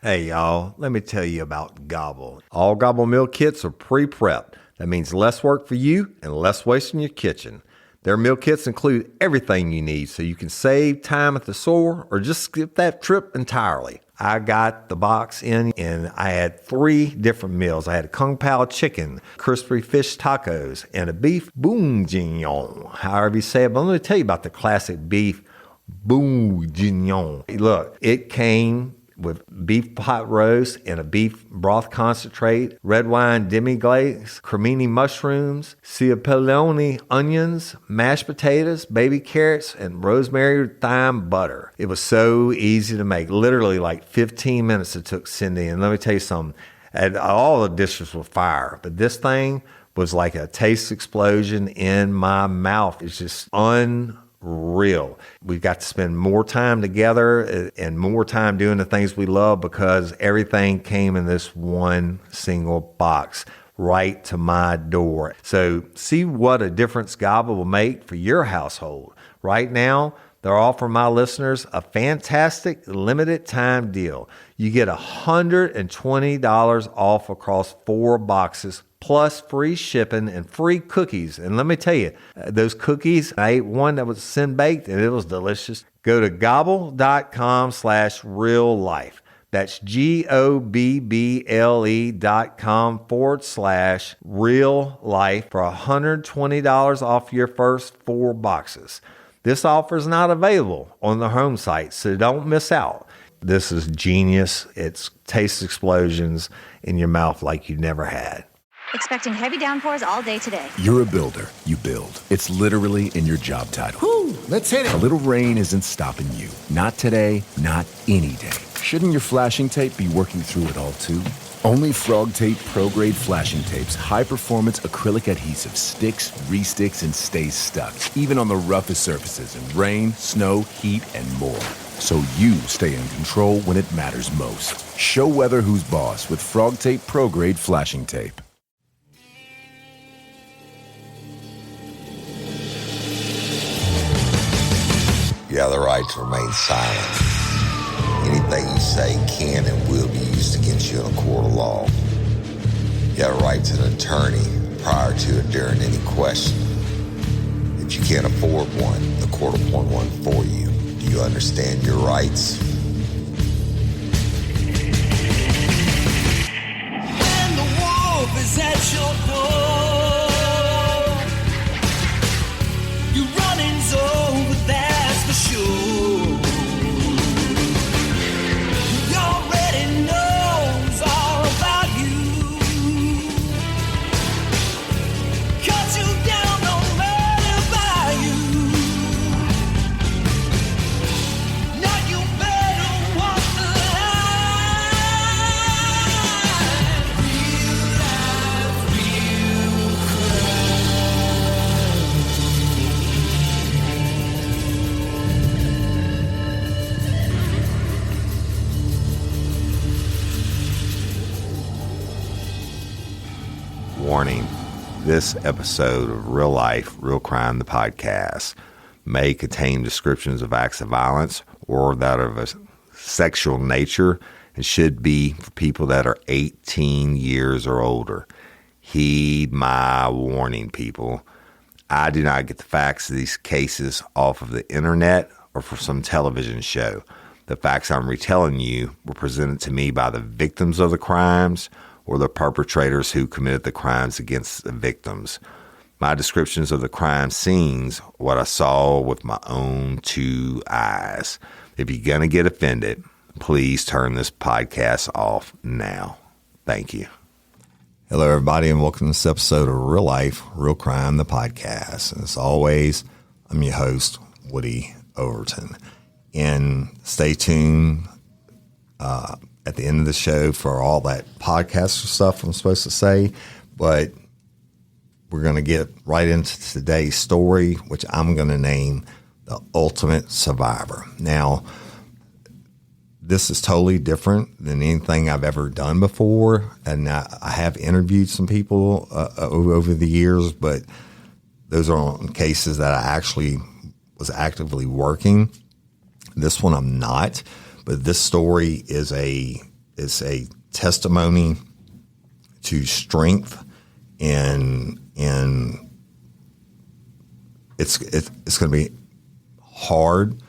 Hey y'all, let me tell you about Gobble. All Gobble meal kits are pre-prepped. That means less work for you and less waste in your kitchen. Their meal kits include everything you need so you can save time at the store or just skip that trip entirely. I got the box in and I had 3 different meals. I had a Kung Pao chicken, crispy fish tacos, and a beef bourguignon, however you say it. But let me tell you about the classic beef bourguignon. Look, it came with beef pot roast and a beef broth concentrate, red wine demi-glace, cremini mushrooms, cipollone onions, mashed potatoes, baby carrots, and rosemary thyme butter. It was so easy to make. Literally like 15 minutes it took Cindy. And let me tell you something, and all the dishes were fire, but this thing was like a taste explosion in my mouth. It's just unreal. We got to spend more time together and more time doing the things we love because everything came in this one single box right to my door. So see what a difference Gobble will make for your household. Right now, they're offering my listeners a fantastic limited time deal. You get $120 off across 4 boxes plus free shipping and free cookies. And let me tell you, those cookies, I ate one that was sin-baked and it was delicious. Go to gobble.com/reallife. That's GOBBLE.com/real life for $120 off your first 4 boxes. This offer is not available on the home site, so don't miss out. This is genius. It's taste explosions in your mouth like you never had. Expecting heavy downpours all day today. You're a builder. You build. It's literally in your job title. Whew, let's hit it. A little rain isn't stopping you. Not today, not any day. Shouldn't your flashing tape be working through it all too? Only Frog Tape Pro Grade Flashing Tape's high-performance acrylic adhesive sticks, re-sticks, and stays stuck, even on the roughest surfaces in rain, snow, heat, and more. So you stay in control when it matters most. Show weather who's boss with Frog Tape Pro Grade Flashing Tape. You have the right to remain silent. Anything you say can and will be used against you in a court of law. You have a right to an attorney prior to and during any question. If you can't afford one, the court will appoint one for you. Do you understand your rights? When the wolf is at your door, your running's over, that's for sure. You already knows all about you. Cut you down, no matter by you. Now you better walk the line. Real life, real Warning, this episode of Real Life, Real Crime, the podcast, may contain descriptions of acts of violence or that of a sexual nature and should be for people that are 18 years or older. Heed my warning, people. I do not get the facts of these cases off of the internet or from some television show. The facts I'm retelling you were presented to me by the victims of the crimes or the perpetrators who committed the crimes against the victims. My descriptions of the crime scenes, what I saw with my own 2 eyes. If you're going to get offended, please turn this podcast off now. Thank you. Hello, everybody, and welcome to this episode of Real Life, Real Crime, the podcast. And as always, I'm your host, Woody Overton. And stay tuned at the end of the show for all that podcast stuff I'm supposed to say, but we're going to get right into today's story, which I'm going to name The Ultimate Survivor. Now, this is totally different than anything I've ever done before, and I have interviewed some people over the years, but those are on cases that I actually was actively working. This one I'm not. But this story is a it's a testimony to strength, and it's going to be hard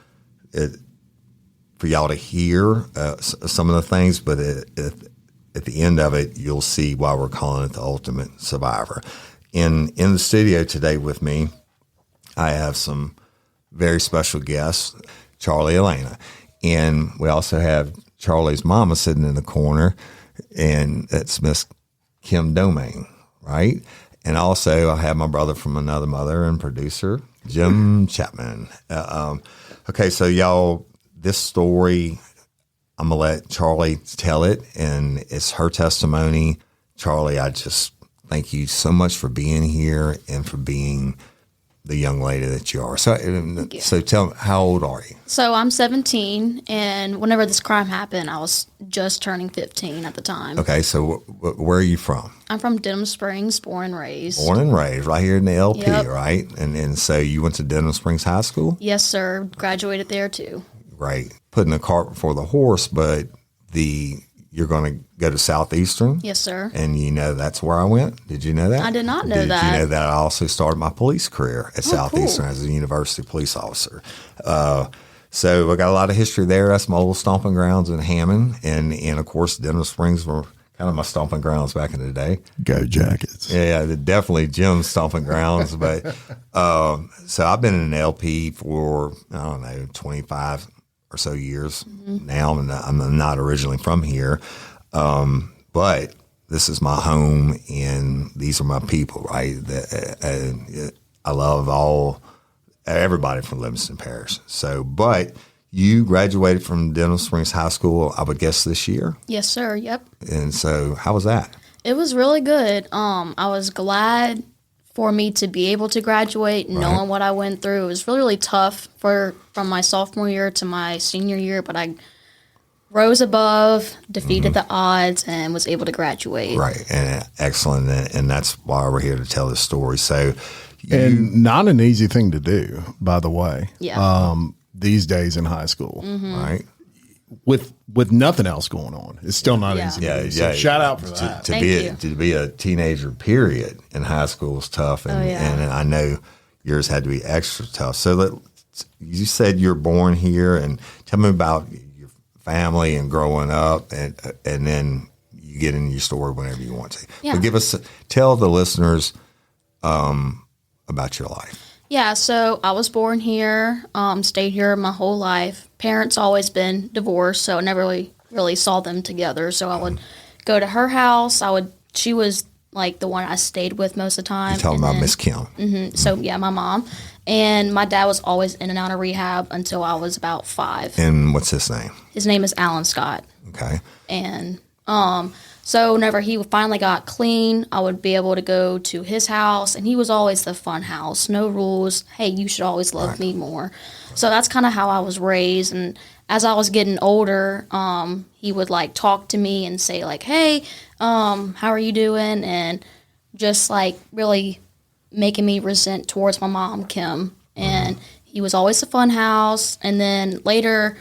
for y'all to hear some of the things, but at the end of it, you'll see why we're calling it the ultimate survivor. In the studio today with me, I have some very special guests, Charley Alaina, and we also have Charley's mama sitting in the corner, and that's Miss Kim Domain, right? And also I have my brother from another mother and producer, Jim Chapman. Okay, so y'all, this story, I'm going to let Charley tell it, and it's her testimony. Charley, I just thank you so much for being here and for being the young lady that you are. So tell me, how old are you? So I'm 17, and whenever this crime happened, I was just turning 15 at the time. Okay, so where are you from? I'm from Denham Springs, born and raised. Born and raised, right here in the LP, Yep. right? And so you went to Denham Springs High School? Yes, sir. Graduated there, too. Right. Putting the cart before the horse, but you're going to go to Southeastern? Yes, sir. And you know that's where I went? Did you know that? I did not know Did that. you know that I also started my police career at Southeastern cool. as a university police officer? So I got a lot of history there. That's my old stomping grounds in Hammond. And of course, Denham Springs were kind of my stomping grounds back in the day. Go Jackets. Yeah, definitely Jim's stomping grounds. But so I've been in an LP for, I don't know, 25 or so years now. And I'm not originally from here. But this is my home, and these are my people, right? I love everybody from Livingston Parish. So, but you graduated from Denham Springs High School, I would guess, this year. Yes, sir. Yep. And so, how was that? It was really good. I was glad for me to be able to graduate, knowing what I went through. It was really, really tough from my sophomore year to my senior year, but I rose above, defeated the odds, and was able to graduate. Right, and excellent, and that's why we're here to tell this story. So, And not an easy thing to do, by the way. Yeah. These days in high school, right? with nothing else going on, it's still not easy. Yeah, to do. yeah. So shout out for that. To Thank you. to be a teenager, period, in high school is tough, and and I know yours had to be extra tough. So you said you're born here, and tell me about your family and growing up, and then you get into your story whenever you want to. Yeah. But tell the listeners about your life. Yeah, so I was born here, stayed here my whole life. Parents always been divorced, so I never really saw them together. So I would go to her house. She was like the one I stayed with most of the time. You're talking about Miss Kim. So yeah, my mom. And my dad was always in and out of rehab until I was about 5. And what's his name? His name is Alan Scott. Okay. And so whenever he finally got clean, I would be able to go to his house, and he was always the fun house, no rules. Hey, you should always love me more. So that's kind of how I was raised. And as I was getting older, he would like talk to me and say like, "Hey, how are you doing?" And just like really making me resent towards my mom, Kim. And he was always the fun house. And then later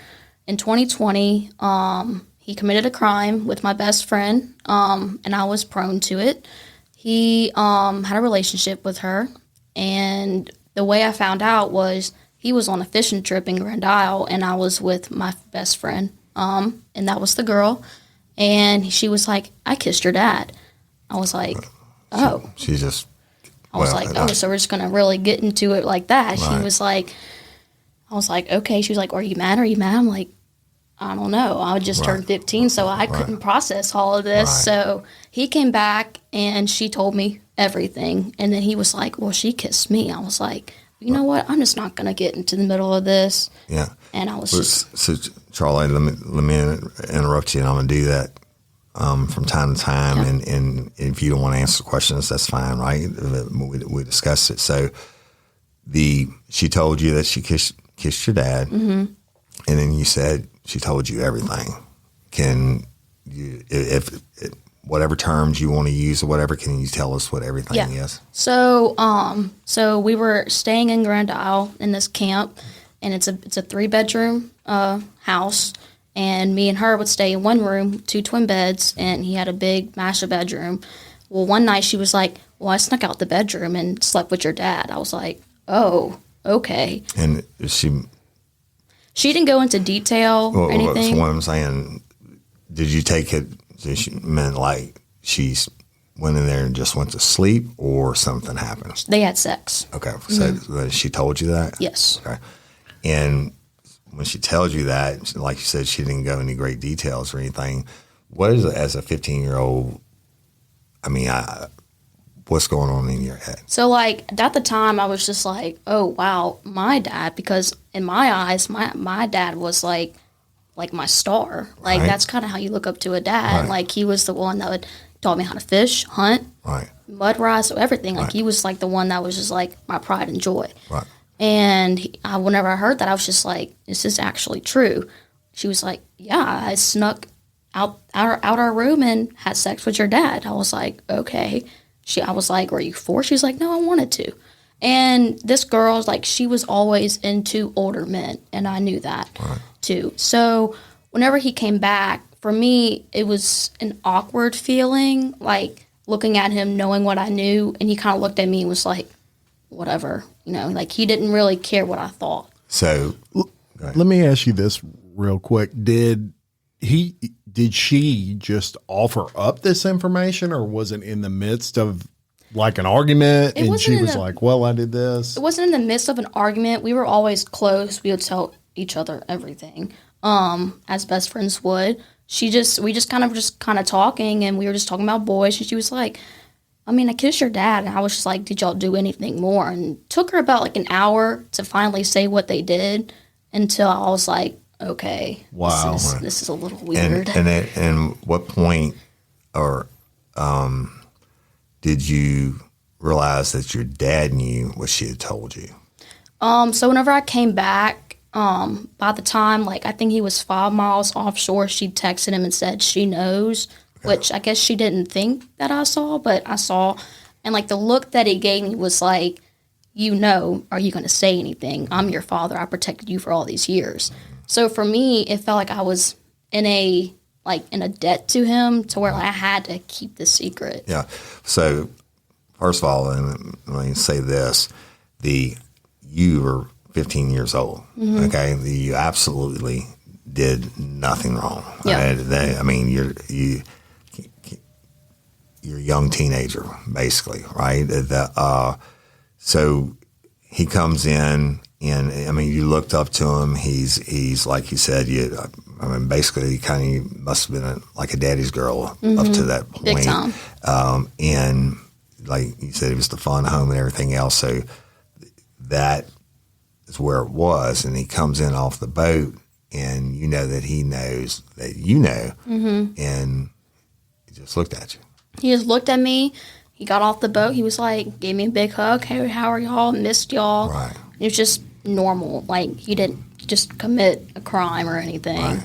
in 2020, he committed a crime with my best friend, and I was prone to it. He had a relationship with her, and the way I found out was he was on a fishing trip in Grand Isle, and I was with my best friend, and that was the girl. And she was like, "I kissed your dad." I was like, "Oh." She just... I was like, "Oh, so we're just going to really get into it like that." Right. She was like, I was like, "Okay." She was like, Are you mad? I'm like, I don't know. I just turned 15, so I couldn't process all of this. Right. So he came back, and she told me everything. And then he was like, "Well, she kissed me." I was like, "You know what? I'm just not going to get into the middle of this." Yeah. And I was just... So, Charley, let me interrupt you, and I'm going to do that from time to time. Yeah. And if you don't want to answer questions, that's fine, right? We discussed it. So she told you that she kissed your dad, and then you said she told you everything. Can you, if whatever terms you want to use or whatever, can you tell us what everything is? So we were staying in Grand Isle in this camp, and it's a 3-bedroom house, and me and her would stay in one room, 2 twin beds, and he had a big master bedroom. Well, one night she was like, well, I snuck out the bedroom and slept with your dad. I was like, oh, okay. And She didn't go into detail or anything. That's what I'm saying. Did you take it, she meant like she's went in there and just went to sleep, or something happened? They had sex. Okay. So she told you that? Yes. Okay. And when she tells you that, like you said, she didn't go into great details or anything. What is it as a 15-year-old? I mean, what's going on in your head? So, like, at the time, I was just like, oh, wow, my dad, because in my eyes, my dad was like my star. Like, Right. that's kind of how you look up to a dad. Right. Like, he was the one that would taught me how to fish, hunt, Right. mud rise, so everything. Like, Right. he was like the one that was just like my pride and joy. Right. And whenever I heard that, I was just like, is this actually true? She was like, yeah, I snuck out our room and had sex with your dad. I was like, okay. I was like, were you forced? She was like, no, I wanted to. And this girl, like, she was always into older men, and I knew that too. So whenever he came back, for me, it was an awkward feeling, like looking at him, knowing what I knew, and he kind of looked at me and was like, whatever, like he didn't really care what I thought. So Let me ask you this real quick. Did she just offer up this information, or was it in the midst of like an argument and she was like, well, I did this? It wasn't in the midst of an argument. We were always close. We would tell each other everything, as best friends would. We just kind of talking, and we were just talking about boys, and she was like, I mean, I kissed your dad, and I was just like, did y'all do anything more? And it took her about like an hour to finally say what they did, until I was like, okay, wow, this is a little weird. And what point or did you realize that your dad knew what she had told you? So whenever I came back, by the time, like, I think he was 5 miles offshore, she texted him and said she knows, which I guess she didn't think that I saw, but I saw. And, like, the look that he gave me was like, are you going to say anything? I'm your father. I protected you for all these years. So for me, it felt like I was in a debt to him, to where, like, I had to keep this secret. Yeah. So first of all, and let me say this, you were 15 years old. Mm-hmm. Okay. You absolutely did nothing wrong. Yeah. I mean, you're a young teenager, basically, right? So he comes in, and I mean, you looked up to him. He's like you said. Basically, he kind of must have been like a daddy's girl up to that point. Big time. And like you said, it was the fun home and everything else. So that is where it was. And he comes in off the boat, and you know that he knows that you know, and he just looked at you. He just looked at me. He got off the boat. He was like, gave me a big hug. Hey, how are y'all? Missed y'all. Right. It was just normal. Like, he didn't just commit a crime or anything. Right.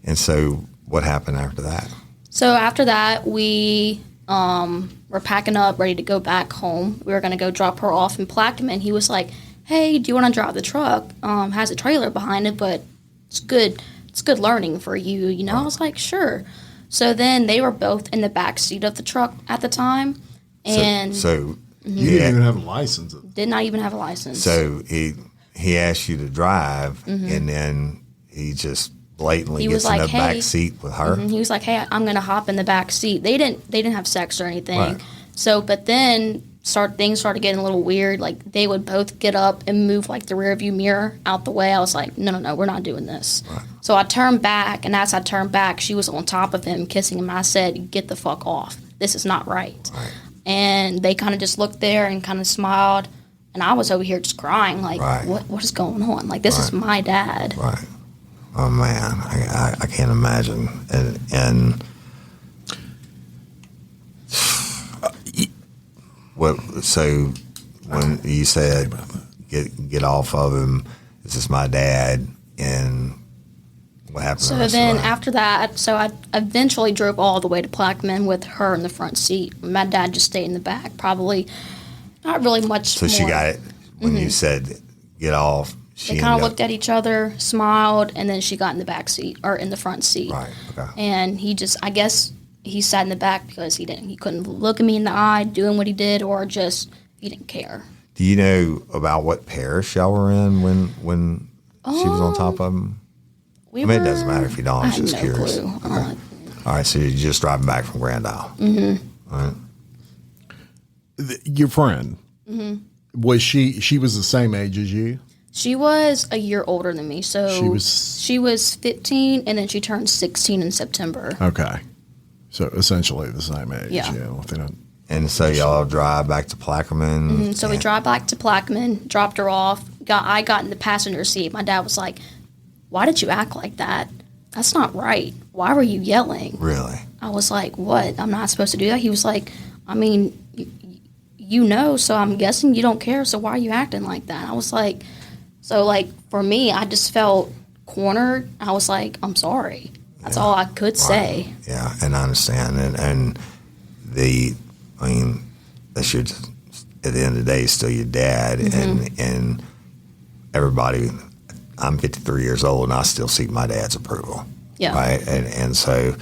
And so what happened after that? So after that, we were packing up, ready to go back home. We were going to go drop her off in Plaquemine. He was like, hey, do you want to drive the truck? Has a trailer behind it, but it's good. It's good learning for you. Right. I was like, sure. So then they were both in the back seat of the truck at the time. And you didn't even have a license. Did not even have a license. So he asked you to drive, and then he just blatantly gets in the back seat with her. He was like, hey, I'm going to hop in the back seat. They didn't have sex or anything. Right. So, but then things started getting a little weird. Like, they would both get up and move, like, the rear view mirror out the way. I was like, no, we're not doing this. Right. So I turned back, and as I turned back, she was on top of him, kissing him. I said, get the fuck off. This is not right. And they kind of just looked there and kind of smiled. And I was over here just crying, like, what is going on? Like, this is my dad. Right. Oh, man. I can't imagine. And so when you said, get off of him, this is my dad, and what happened? So then after that, I eventually drove all the way to Plaquemine with her in the front seat. My dad just stayed in the back, probably not really much more. So she got it when you said get off. She They kind of ended up- looked at each other, smiled, and then she got in the back seat or in the front seat. Right. Okay. And I guess he sat in the back because he couldn't look at me in the eye doing what he did, or just he didn't care. Do you know about what parish y'all were in when she was on top of him? We I mean, it doesn't matter if you don't. I I'm had just no curious. clue. Okay. All right, so you're just driving back from Grand Isle. Mm-hmm. All right. Your friend, Mm-hmm. was she was the same age as you? She was a year older than me, so She was 15, and then she turned 16 in September. Okay. So essentially the same age. Yeah. Within a, And so y'all drive back to Plaquemine. And so we drive back to Plaquemine, dropped her off. I got in the passenger seat. My dad was like, "Why did you act like that? That's not right. Why were you yelling?" Really? I was like, "What? I'm not supposed to do that." He was like, "I mean, so I'm guessing you don't care. So why are you acting like that?" I was like, for me, I just felt cornered. I was like, "I'm sorry." That's all I could say. Yeah, and I understand. And that's your, at the end of the day, still your dad. Mm-hmm. And everybody, I'm 53 years old, and I still seek my dad's approval. Yeah. Right? And so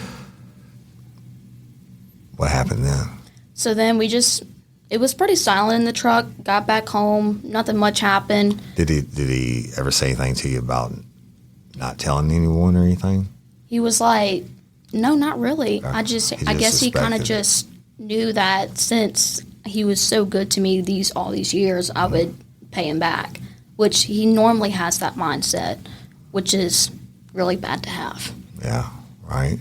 what happened then? So then it was pretty silent in the truck. Got back home. Nothing much happened. Did he ever say anything to you about not telling anyone or anything? He was like, "No, not really." Okay. I He guess he kind of suspected. just knew that since he was so good to me all these years, I would pay him back, which he normally has that mindset, which is really bad to have. Yeah, right.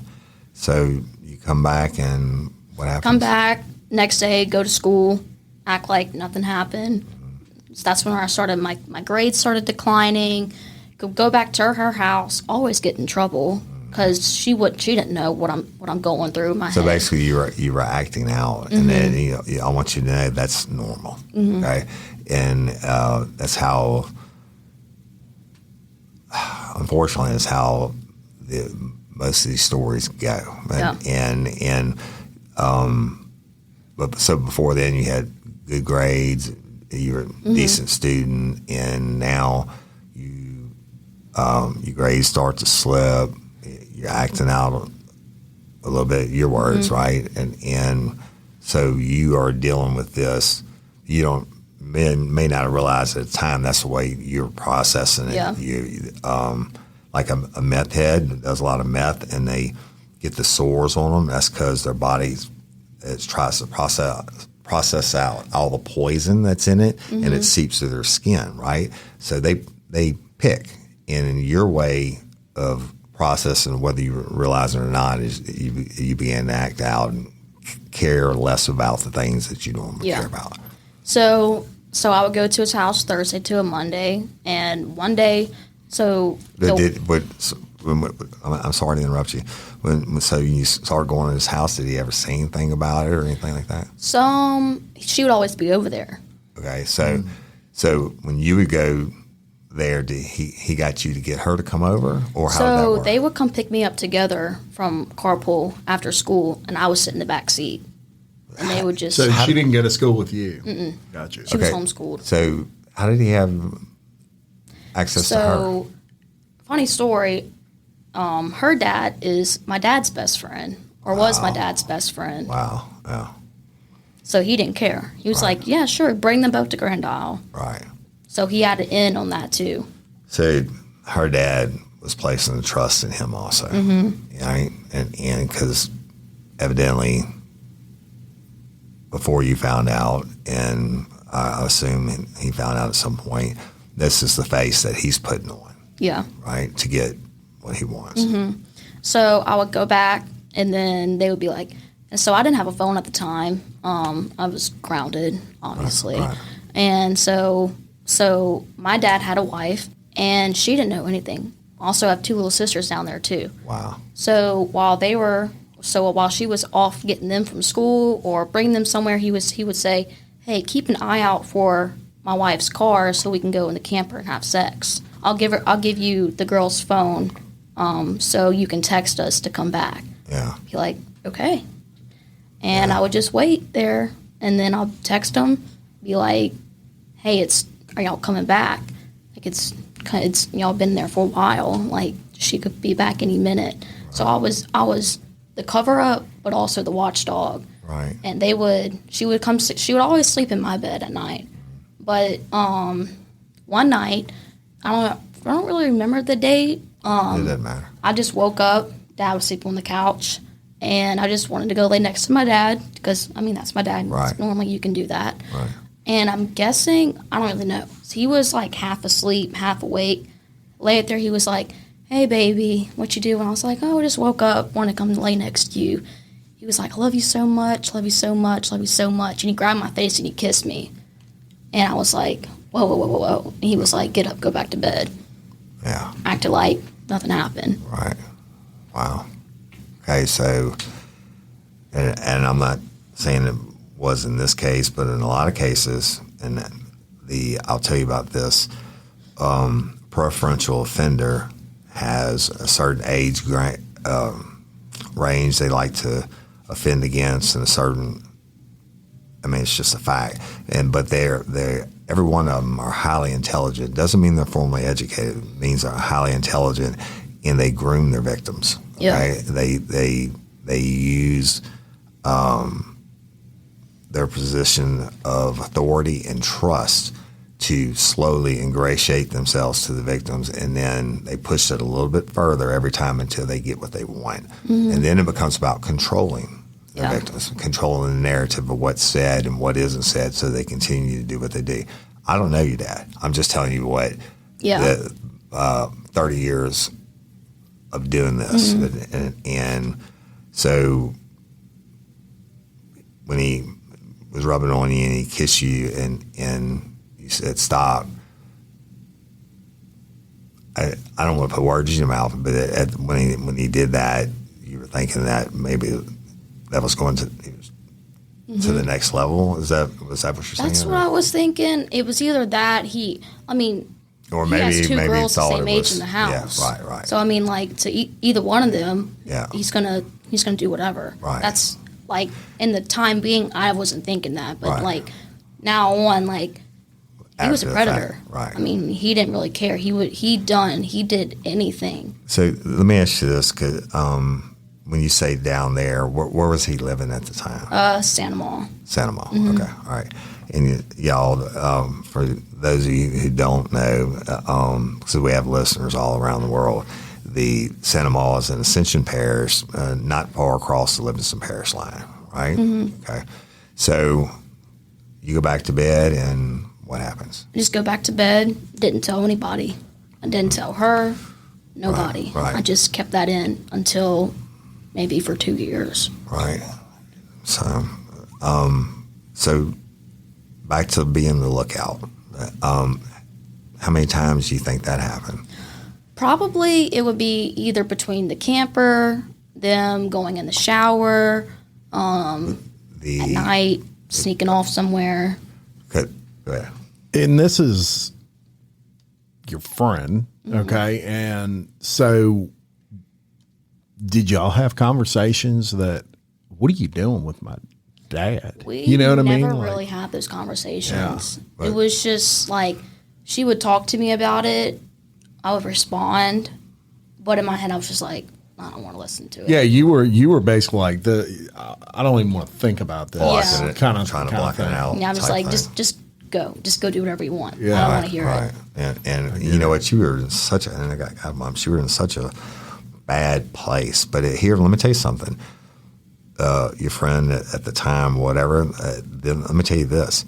So you come back, and what happens? Come back next day, go to school, act like nothing happened. So that's when I started my grades started declining. Go back to her house, always get in trouble because she didn't know what I'm going through in my So head. basically, you were acting out, and then I want you to know that's normal, okay? And that's how, unfortunately, that's how most of these stories go. But so before then, you had good grades, you were a decent student, and now your grades start to slip. You're acting out a little bit. Your words, right? And so you are dealing with this. You may not have realized at the time that's the way you're processing it. Yeah. You like a meth head does a lot of meth, and they get the sores on them. That's because their body tries to process out all the poison that's in it, and it seeps through their skin, right? So they pick. And in your way of processing, whether you realize it or not, is you begin to act out and care less about the things that you normally care about. So I would go to his house Thursday to a Monday, and one day, I'm sorry to interrupt you. So you started going to his house, did he ever say anything about it or anything like that? She would always be over there. Okay, so when you would go there, did he got you to get her to come over, or how did that work? They would come pick me up together from carpool after school, and I would sit in the back seat, and they would just. So she didn't go to school with you. Gotcha. She was homeschooled. So how did he have access to her? Funny story. Her dad is my dad's best friend, or was my dad's best friend. Wow. Yeah. So he didn't care. He was like, "Yeah, sure, bring them both to Grand Isle." Right. So he had an in on that too. So her dad was placing the trust in him also, right? And because evidently before you found out, and I assume he found out at some point, this is the face that he's putting on, Yeah. right, to get what he wants. So I would go back, and then they would be like, and so I didn't have a phone at the time. I was grounded, obviously. Right. And so my dad had a wife, and she didn't know anything. Also, I have two little sisters down there, too. Wow. So while she was off getting them from school or bringing them somewhere, he would say, "Hey, keep an eye out for my wife's car so we can go in the camper and have sex. I'll give you the girl's phone, so you can text us to come back." Yeah. Be like, "Okay," and I would just wait there, and then I'll text them, be like, "Hey, are y'all coming back? Like, it's it's been there for a while. Like she could be back any minute. So I was the cover up, but also the watchdog. Right. And she would always sleep in my bed at night. But one night, I don't really remember the date. It doesn't matter. I just woke up. Dad was sleeping on the couch, and I just wanted to go lay next to my dad because that's my dad. Right. Normally you can do that. Right. And I'm guessing, I don't really know. So he was like half asleep, half awake. Later he was like, "Hey baby, what you doing?" I was like, "Oh, I just woke up, want to come lay next to you." He was like, "I love you so much, love you so much, love you so much." And he grabbed my face and he kissed me. And I was like, whoa, whoa, whoa, whoa, whoa. And he was like, "Get up, go back to bed." Yeah. Acted like nothing happened. Right. Wow. Okay, so, and I'm not saying it was in this case, but in a lot of cases, and I'll tell you about this, preferential offender has a certain age range they like to offend against, and a certain, it's just a fact. But every one of them are highly intelligent. Doesn't mean they're formally educated. It means they're highly intelligent, and they groom their victims. Yeah. Okay? They use their position of authority and trust to slowly ingratiate themselves to the victims, and then they push it a little bit further every time until they get what they want. Mm-hmm. And then it becomes about controlling their victims, controlling the narrative of what's said and what isn't said, so they continue to do what they do. I don't know you, Dad. I'm just telling you what 30 years of doing this. Mm-hmm. And so when he was rubbing on you and he kissed you and you said stop, I don't want to put words in your mouth, but when he did that, you were thinking that maybe that was going to to the next level. Was that what you're saying? That's what I was thinking. It was either that or he maybe has two girls the same age was, in the house. Yeah, right. So to either one of them, he's gonna do whatever. Right. That's like in the time being, I wasn't thinking that, but now on, he was a predator. Right. He didn't really care. He did anything. So let me ask you this, because when you say down there, where was he living at the time? Santa Maria. Santa Maria. Mm-hmm. Okay, all right. And y'all, for those of you who don't know, because we have listeners all around the world, the Santa Maria is in Ascension Parish, not far across the Livingston Parish line, right? Mm-hmm. Okay. So you go back to bed, and what happens? I just go back to bed, didn't tell anybody. I didn't tell her, nobody. Right. I just kept that in until maybe for 2 years. Right. So, so back to being the lookout. How many times do you think that happened? Probably it would be either between the camper, them going in the shower, at night, sneaking off somewhere. Go ahead. And this is your friend, okay? And so did y'all have conversations that, what are you doing with my dad? We never really had those conversations. Yeah, it was just she would talk to me about it. I would respond. But in my head, I was just like, I don't want to listen to it. Yeah, you were basically like, I don't even want to think about this. Yeah. Kind of trying to block it out. Yeah, I'm just like, just go do whatever you want. Yeah. I don't want to hear it. And you know what? You were in such you were in such a bad place. But here, let me tell you something. Your friend at the time, whatever, then let me tell you this.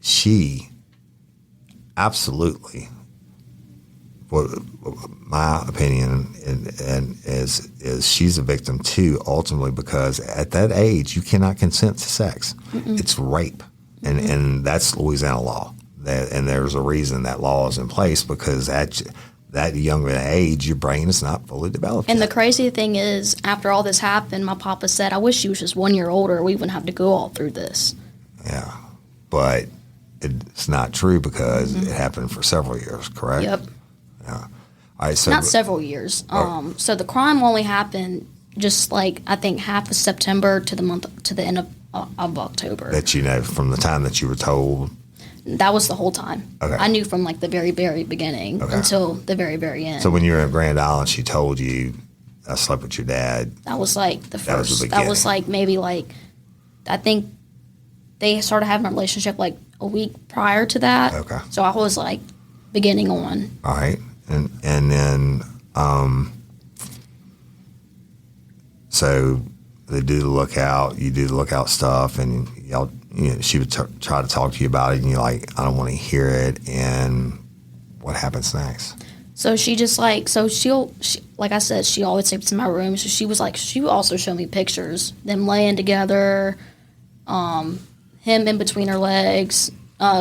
She absolutely, what my opinion and is she's a victim too, ultimately, because at that age you cannot consent to sex. Mm-mm. It's rape, and that's Louisiana law. And there's a reason that law is in place, because at that young age, your brain is not fully developed. And yet. the crazy thing is, after all this happened, my papa said, "I wish she was just 1 year older. We wouldn't have to go all through this." Yeah, but it's not true, because it happened for several years, correct? Yep. Yeah. All right. So not several years. So the crime only happened just I think half of September to the end of October. That from the time that you were told. That was the whole time. Okay. I knew from like the very, very beginning until the very, very end. So when you were in Grand Island, she told you, I slept with your dad. That was like the That was first. the That was beginning. like maybe like, I think they started having a relationship like a week prior to that. Okay. So I was like beginning on. All right. And then, so they do the lookout, you do the lookout stuff, and y'all, she would try to talk to you about it, and you're like, I don't want to hear it. And what happens next? So she just like, she, like I said, she always sleeps in my room. So she was like, she would also show me pictures, them laying together, him in between her legs,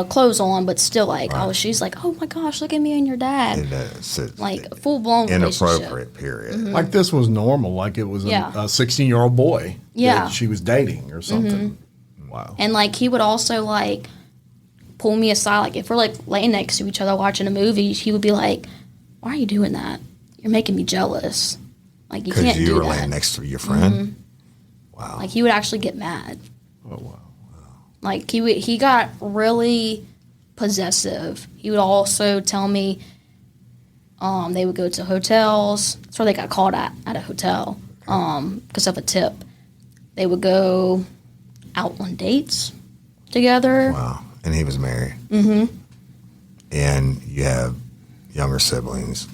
clothes on, but still like, she's like, oh my gosh, look at me and your dad. And, it's like a full blown relationship. inappropriate period. Like this was normal, like it was Yeah. a 16-year-old boy Yeah. that she was dating or something. Wow. And like he would also like pull me aside, like if we're like laying next to each other watching a movie, he would be like, why are you doing that? You're making me jealous. Like you Because can't you do were that. laying next to your friend? Wow. Like he would actually get mad. Oh, wow. Like he got really possessive. He would also tell me they would go to hotels. That's where they got caught at a hotel because of a tip. They would go out on dates together. Wow. And he was married. Mm-hmm. And you have younger siblings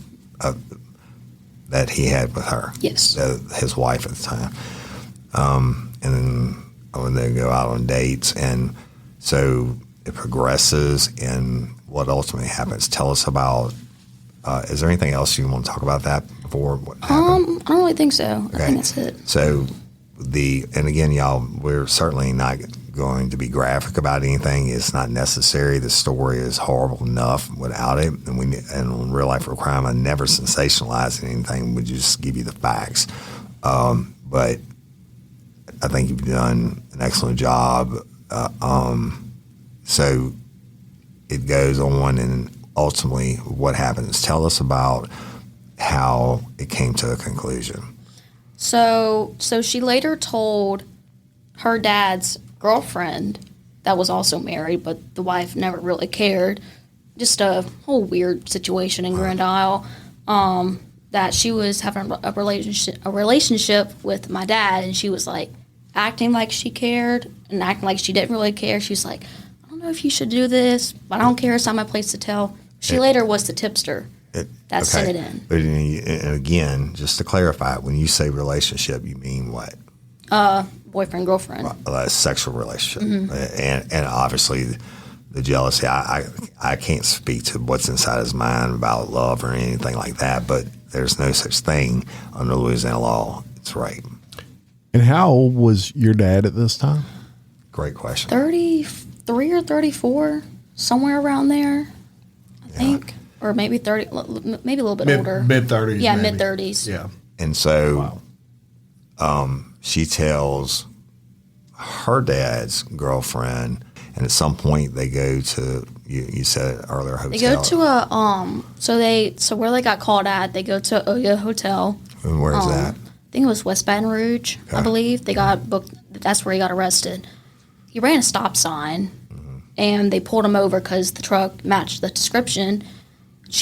that he had with her. Yes. His wife at the time. And then when they go out on dates, and so it progresses, and what ultimately happens. Tell us about, is there anything else you want to talk about that before what happened? I don't really think so. I Okay. think that's it. So and again, y'all, we're certainly not going to be graphic about anything. It's not necessary. The story is horrible enough without it. And in real life for crime, I never sensationalize anything. We just give you the facts. But I think you've done an excellent job. So it goes on, and ultimately what happens. Tell us about how it came to a conclusion. So she later told her dad's girlfriend that was also married, but the wife never really cared. Just a whole weird situation in Grand Isle. That she was having a relationship with my dad, and she was like acting like she cared and acting like she didn't really care. She was like, I don't know if you should do this, but I don't care. It's not my place to tell. She later was the tipster that sent it in. But and again, just to clarify, when you say relationship, you mean what? Boyfriend, girlfriend. A sexual relationship. Mm-hmm. And obviously the jealousy, I can't speak to what's inside his mind about love or anything like that, but there's no such thing under Louisiana law. It's rape. And how old was your dad at this time? Great question. 33 or 34, somewhere around there, I think. Or maybe 30, maybe a little bit older. Mid-30s. Yeah, maybe. mid-30s. Yeah. And so she tells her dad's girlfriend, and at some point they go to, you said it earlier, hotel. They go to a, so where they got caught at, they go to a hotel. And where is that? I think it was West Baton Rouge, I believe. They got booked, that's where he got arrested. He ran a stop sign, and they pulled him over because the truck matched the description.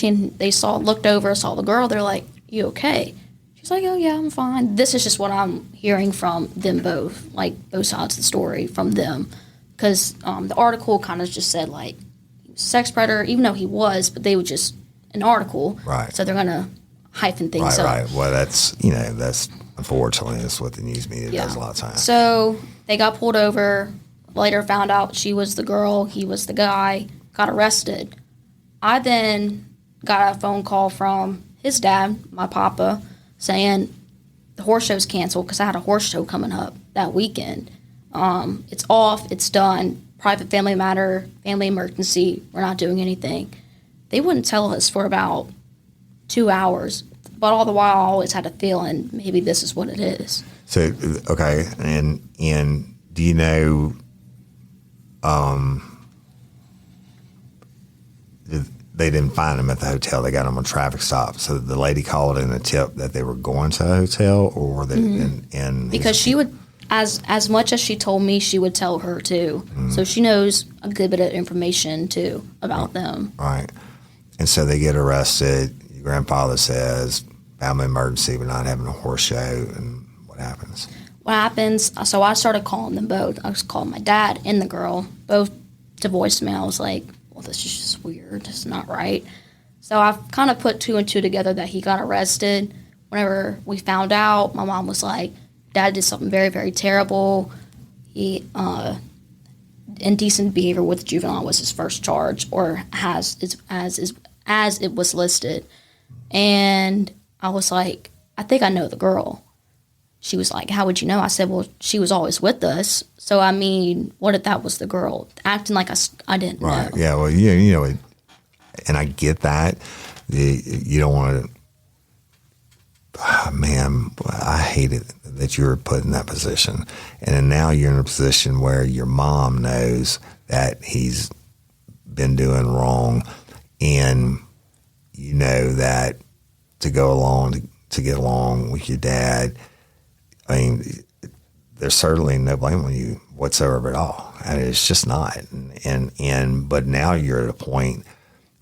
They looked over, saw the girl. They're like, "You okay?" She's like, "Oh yeah, I'm fine." This is just what I'm hearing from them both, like both sides of the story from them, because the article kind of just said like he was a sex predator, even though he was, but they were just an article, Right? So they're gonna hyphen things up. Right. Well, that's unfortunately that's what the news media does a lot of times. So they got pulled over. Later found out she was the girl, he was the guy. Got arrested. I then got a phone call from his dad, my papa, saying the horse show's canceled because I had a horse show coming up that weekend. It's off. It's done. Private family matter, family emergency. We're not doing anything. They wouldn't tell us for about 2 hours, but all the while I always had a feeling maybe this is what it is. So okay, and do you know? They didn't find him at the hotel. They got him on a traffic stop. So the lady called in a tip that they were going to a hotel, or they and Because she would as much as she told me, she would tell her too. So she knows a good bit of information too about them. Right. And so they get arrested. Your grandfather says, family emergency, we're not having a horse show. And what happens? What happens, so I started calling them both. I was calling my dad and the girl, both to voicemail. I was like, well, this is just weird. It's not right. So I kind of put two and two together that he got arrested. Whenever we found out, my mom was like, Dad did something very, very terrible. He, indecent behavior with juvenile was his first charge, or as it was listed. And I was like, I think I know the girl. She was like, how would you know? I said, well, she was always with us. So, I mean, what if that was the girl? Acting like I didn't know. Yeah, well, you know, and I get that. You don't want to, man, I hate it that you were put in that position. And then now you're in a position where your mom knows that he's been doing wrong. And you know that to go along, to get along with your dad, I mean, there's certainly no blame on you whatsoever at all. I mean, it's just not. But now you're at a point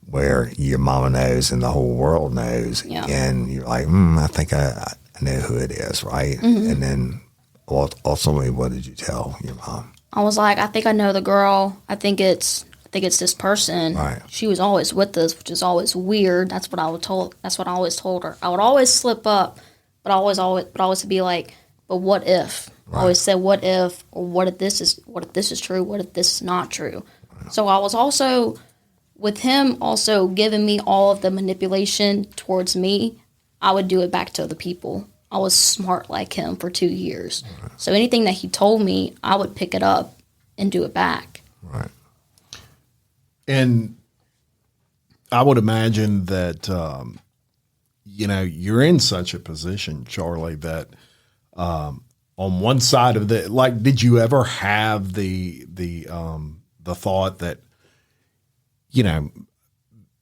where your mama knows and the whole world knows, and you're like, I think I know who it is, right? Mm-hmm. And then ultimately, what did you tell your mom? I was like, I think I know the girl. I think it's this person. Right. She was always with us, which is always weird. That's what I always told her. I would always slip up, but I always be like, but what if? Right. I always said, what if, or what if this is true? What if this is not true? Right. So I was also, with him also giving me all of the manipulation towards me, I would do it back to other people. I was smart like him for 2 years. Right. So anything that he told me, I would pick it up and do it back. Right. And I would imagine that, you're in such a position, Charley, that on one side of the, like, did you ever have the thought that,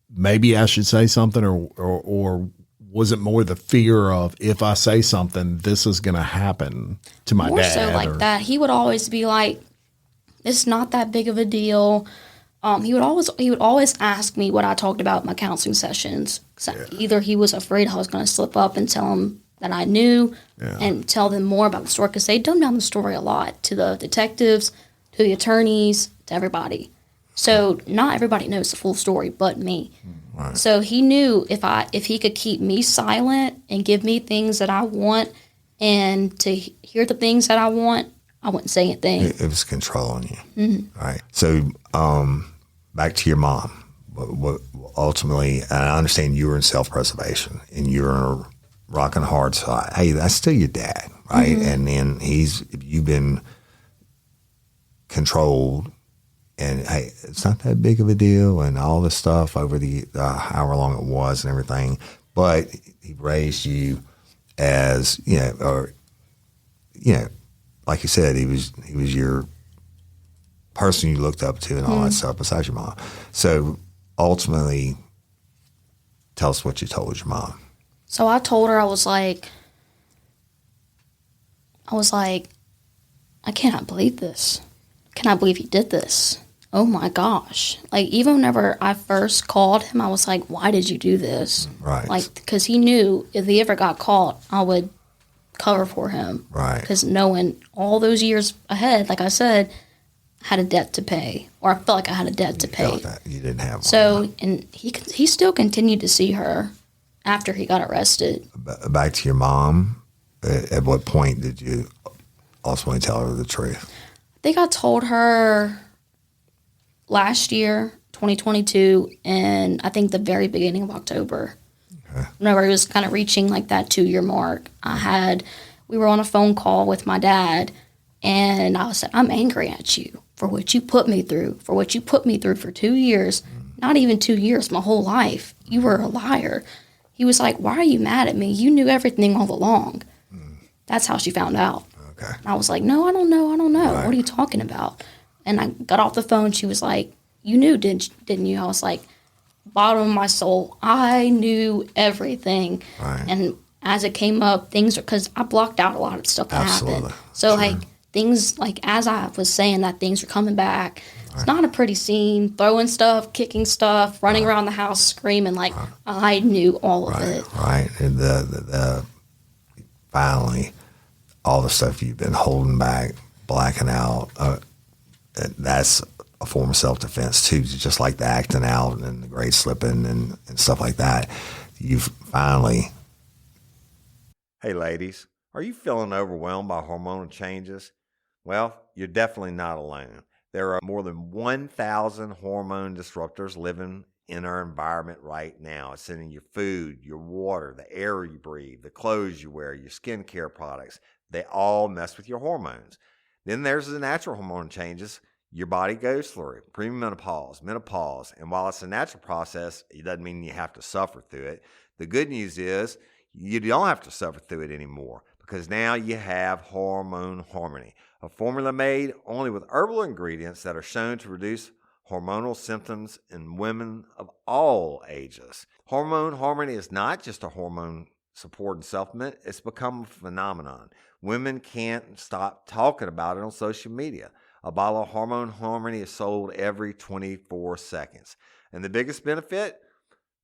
maybe I should say something, or was it more the fear of, if I say something, this is going to happen to my dad? More so like that. He would always be like, it's not that big of a deal. He would always ask me what I talked about in my counseling sessions. Either he was afraid I was going to slip up and tell him that I knew and tell them more about the story, because they dumb down the story a lot to the detectives, to the attorneys, to everybody. So not everybody knows the full story but me. Right. So he knew if he could keep me silent and give me things that I want and to hear the things that I want, I wouldn't say anything. It was controlling you. Mm-hmm. Right. So back to your mom. What ultimately, and I understand you were in self-preservation and you were in a rock and hard spot. Hey, that's still your dad, right? Mm-hmm. And then you've been controlled, and hey, it's not that big of a deal, and all this stuff over the however long it was and everything. But he raised you as like you said, he was your person you looked up to and all that stuff besides your mom. So ultimately, tell us what you told your mom. So I told her, I was like, I cannot believe this. I cannot believe he did this. Oh my gosh. Like, even whenever I first called him, I was like, why did you do this? Right. Like, because he knew if he ever got caught, I would cover for him. Right. Because knowing all those years ahead, like I said, had a debt to pay, or I felt like I had a debt to pay. Felt that you didn't have one. So, and he still continued to see her after he got arrested. Back to your mom, at what point did you ultimately tell her the truth? I think I told her last year, 2022, and I think the very beginning of October. Okay. Whenever he was kind of reaching like that 2-year mark, we were on a phone call with my dad, and I said, I'm angry at you for what you put me through, for 2 years, not even 2 years, my whole life. You were a liar. He was like, why are you mad at me? You knew everything all along. That's how she found out. Okay. And I was like, no, I don't know. Right. What are you talking about? And I got off the phone. She was like, you knew, didn't you? I was like, bottom of my soul, I knew everything. Right. And as it came up, because I blocked out a lot of stuff that happened. So, sure. Like, things, like as I was saying that things are coming back, it's not a pretty scene. Throwing stuff, kicking stuff, running around the house, screaming. Like I knew all of it. Right. And the finally, all the stuff you've been holding back, blacking out, that's a form of self-defense too. Just like the acting out and the grade slipping and stuff like that. You've finally. Hey, ladies, are you feeling overwhelmed by hormonal changes? Well, you're definitely not alone. There are more than 1,000 hormone disruptors living in our environment right now. It's in your food, your water, the air you breathe, the clothes you wear, your skincare products. They all mess with your hormones. Then there's the natural hormone changes your body goes through, premenopause, menopause. And while it's a natural process, it doesn't mean you have to suffer through it. The good news is you don't have to suffer through it anymore, because now you have Hormone Harmony, a formula made only with herbal ingredients that are shown to reduce hormonal symptoms in women of all ages. Hormone Harmony is not just a hormone support and supplement. It's become a phenomenon. Women can't stop talking about it on social media. A bottle of Hormone Harmony is sold every 24 seconds. And the biggest benefit?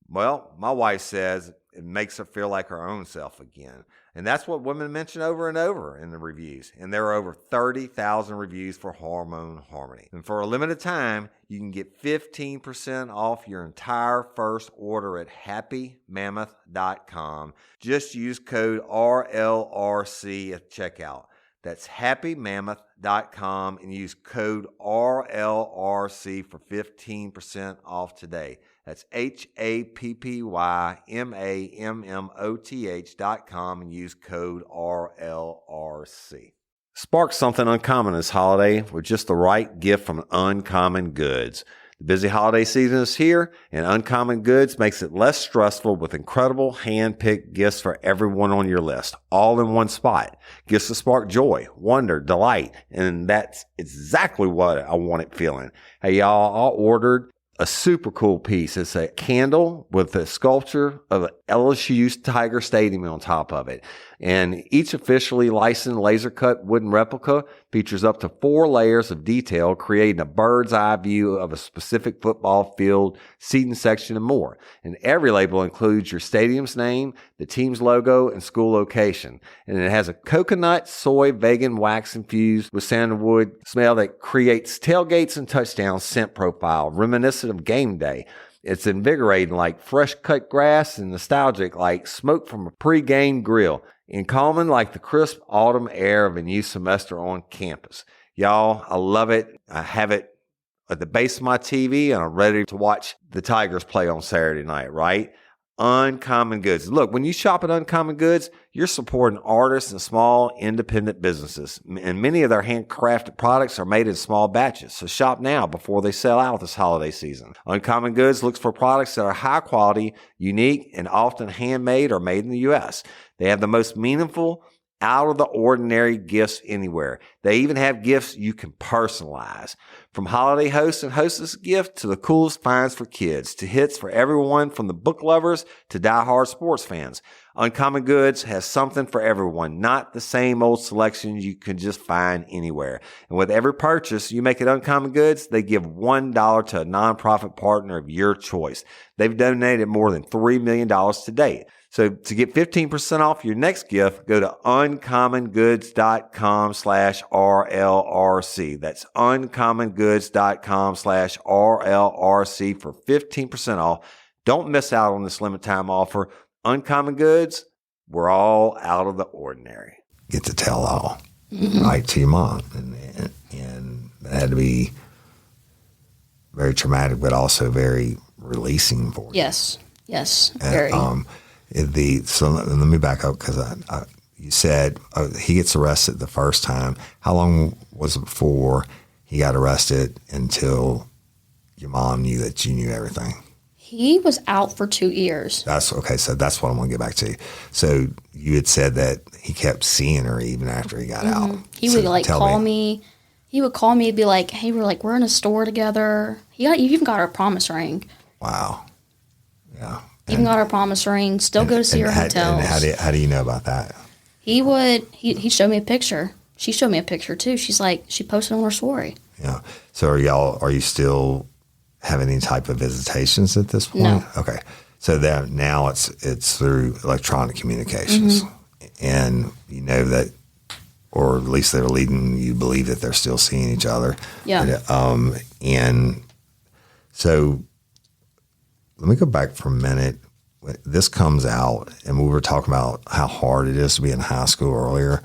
Well, my wife says it makes her feel like her own self again. And that's what women mention over and over in the reviews. And there are over 30,000 reviews for Hormone Harmony. And for a limited time, you can get 15% off your entire first order at happymammoth.com. Just use code RLRC at checkout. That's happymammoth.com and use code RLRC for 15% off today. That's happymammoth.com and use code RLRC. Spark something uncommon this holiday with just the right gift from Uncommon Goods. The busy holiday season is here, and Uncommon Goods makes it less stressful with incredible hand-picked gifts for everyone on your list, all in one spot. Gifts to spark joy, wonder, delight, and that's exactly what I wanted feeling. Hey, y'all, I ordered a super cool piece. It's a candle with a sculpture of an LSU Tiger Stadium on top of it. And each officially licensed laser cut wooden replica features up to 4 layers of detail, creating a bird's eye view of a specific football field, seating section, and more. And every label includes your stadium's name, the team's logo, and school location. And it has a coconut, soy, vegan wax infused with sandalwood smell that creates tailgates and touchdown scent profile, reminiscent of game day. It's invigorating like fresh cut grass and nostalgic like smoke from a pre-game grill, and calming like the crisp autumn air of a new semester on campus. Y'all, I love it. I have it at the base of my TV, and I'm ready to watch the Tigers play on Saturday night, right? Uncommon Goods. Look, when you shop at Uncommon Goods, you're supporting artists and small independent businesses. And many of their handcrafted products are made in small batches. So shop now before they sell out this holiday season. Uncommon Goods looks for products that are high quality, unique, and often handmade or made in the U.S. They have the most meaningful, out of the ordinary gifts anywhere. They even have gifts you can personalize. From holiday hosts and hostess gift to the coolest finds for kids, to hits for everyone from the book lovers to diehard sports fans. Uncommon Goods has something for everyone, not the same old selections you can just find anywhere. And with every purchase you make at Uncommon Goods, they give $1 to a nonprofit partner of your choice. They've donated more than $3 million to date. So to get 15% off your next gift, go to uncommongoods.com/RLRC. That's uncommongoods.com/RLRC for 15% off. Don't miss out on this limited time offer. Uncommon Goods, we're all out of the ordinary. Get to tell all, right, to your mom. And that had to be very traumatic, but also very releasing for you. Yes, very. So let me back up, because you said he gets arrested the first time. How long was it before he got arrested until your mom knew that you knew everything? He was out for 2 years. That's okay. So that's what I'm going to get back to. So you had said that he kept seeing her even after he got out. He would call me. He would call me and be like, "Hey, we're in a store together." He even got our promise ring. Wow. Yeah. Even got our promise ring. Still go to see her hotels. And how do you know about that? He'd show me a picture. She showed me a picture too. She's like, she posted on her story. Yeah. So are you still having any type of visitations at this point? No. Okay. So that now it's through electronic communications, and you know that, or at least they're leading you to believe that they're still seeing each other. Yeah. And so let me go back for a minute. This comes out, and we were talking about how hard it is to be in high school earlier.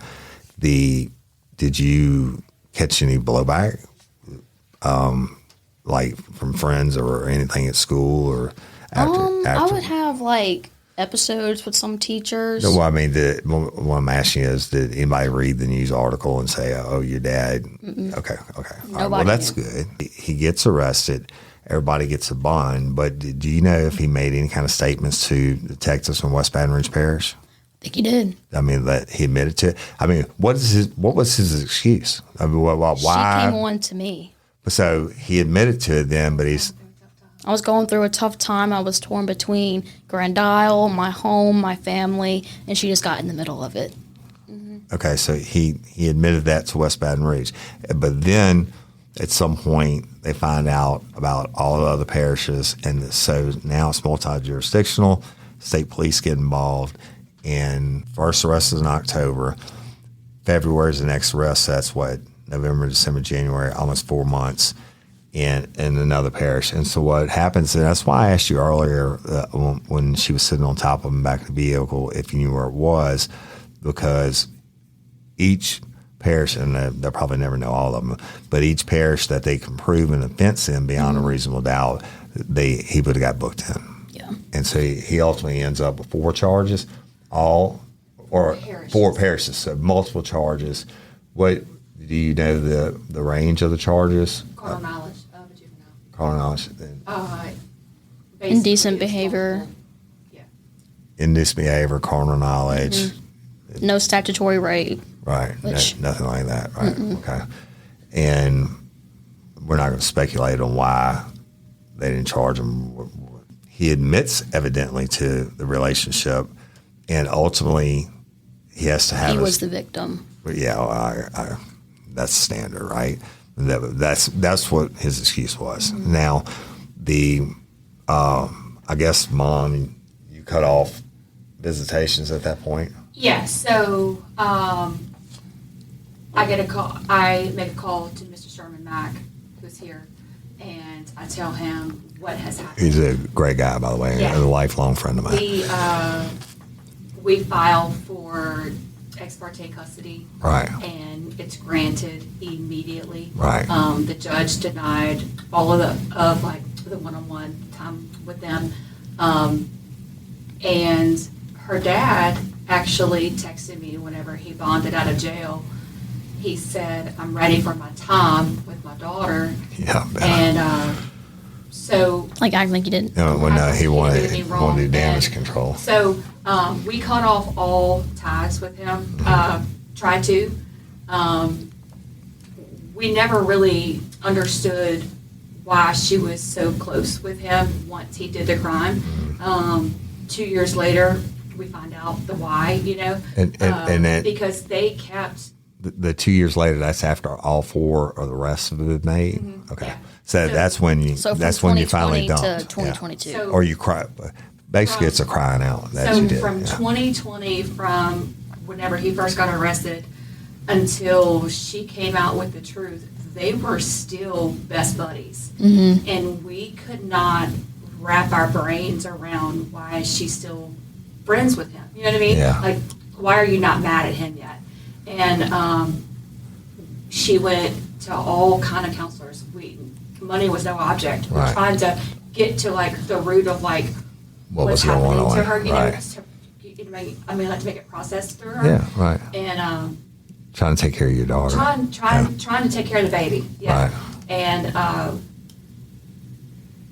Did you catch any blowback, like from friends or anything at school or after? I would have like episodes with some teachers. No, well, I mean, what I'm asking is, did anybody read the news article and say, "Oh, your dad"? Okay. All right, well, that's good. He gets arrested. Everybody gets a bond. But do you know if he made any kind of statements to the Texas and West Baton Rouge Parish? I think he did. I mean, that he admitted to it. I mean, what was his excuse? I mean, why? She came on to me. So he admitted to it then, but I was going through a tough time. I was torn between Grand Isle, my home, my family, and she just got in the middle of it. Okay, so he admitted that to West Baton Rouge. But then at some point they find out about all the other parishes, and so now it's multi-jurisdictional. State police get involved, and first arrest is in October. February is the next arrest. That's what, November, December, January, almost 4 months in another parish. And so what happens, and that's why I asked you earlier when she was sitting on top of him back in the vehicle, if you knew where it was, because each parish, and they'll probably never know all of them, but each parish that they can prove an offense in beyond a reasonable doubt, he would have got booked in. Yeah. And so he ultimately ends up with 4 charges, four parishes, so multiple charges. What do you know the range of the charges? Carnal knowledge of a juvenile. Carnal knowledge. Indecent behavior. Yeah. Indecent behavior, carnal knowledge. No statutory rape. Right. Which, nothing like that. Right. Okay. And we're not going to speculate on why they didn't charge him. He admits evidently to the relationship, and ultimately he has to have. He was the victim. Yeah, that's standard, right? That's what his excuse was. Now, I guess, Mom, you cut off visitations at that point. Yeah. So I get a call. I make a call to Mr. Sherman Mack, who's here, and I tell him what has happened. He's a great guy, by the way, Yeah. a lifelong friend of mine. We filed for ex parte custody, Right. and it's granted immediately. Right. The judge denied all of the one-on-one time with them, and her dad actually texted me whenever he bonded out of jail. He said, "I'm ready for my time with my daughter." Yeah. And so, Like acting like you didn't. No, he wanted did anything wrong. to do damage And control. So we cut off all ties with him. Tried to. We never really understood why she was so close with him once he did the crime. 2 years later, we find out the why. And then because they kept. the 2 years later, that's after all 4 of the rest of it made. Okay, yeah. so that's when you So from that's when you finally 2020 dumped. to 2022. So- Or you cry. Basically, it's a crying out that So you did. from yeah. 2020, from whenever he first got arrested until she came out with the truth, they were still best buddies. And we could not wrap our brains around why she's still friends with him. You know what I mean? Yeah. Like, why are you not mad at him yet? And she went to all kind of counselors. Money was no object. We're Right. trying to get to like the root of like What what's was going happening on? to her. Right. Like to make it processed through her. Yeah. Right. And Trying to take care of your daughter. trying to take care of the baby. Yeah. Right. And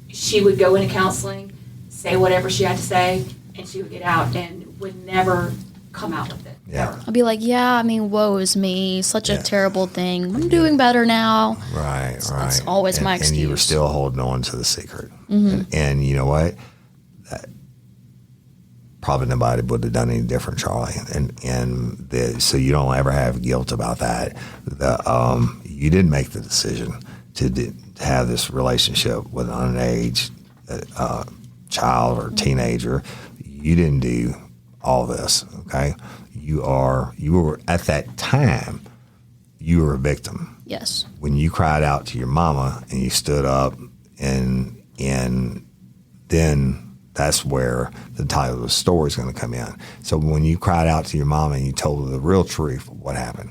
she would go into counseling, say whatever she had to say, and she would get out and would never come out with it. Yeah. Ever. I'll be like, yeah, I mean, woe is me. Such Yeah. a terrible thing. I'm doing better now. Right. That's always my And you were excuse. still holding on to the secret. And you know what? probably nobody would have done any different, Charlie. So you don't ever have guilt about that. You didn't make the decision to have this relationship with an underage child or teenager. You didn't do all this, okay? You were at that time, you were a victim. Yes. When you cried out to your mama and you stood up, and then that's where the title of the story is going to come in. So when you cried out to your mama and you told her the real truth, what happened?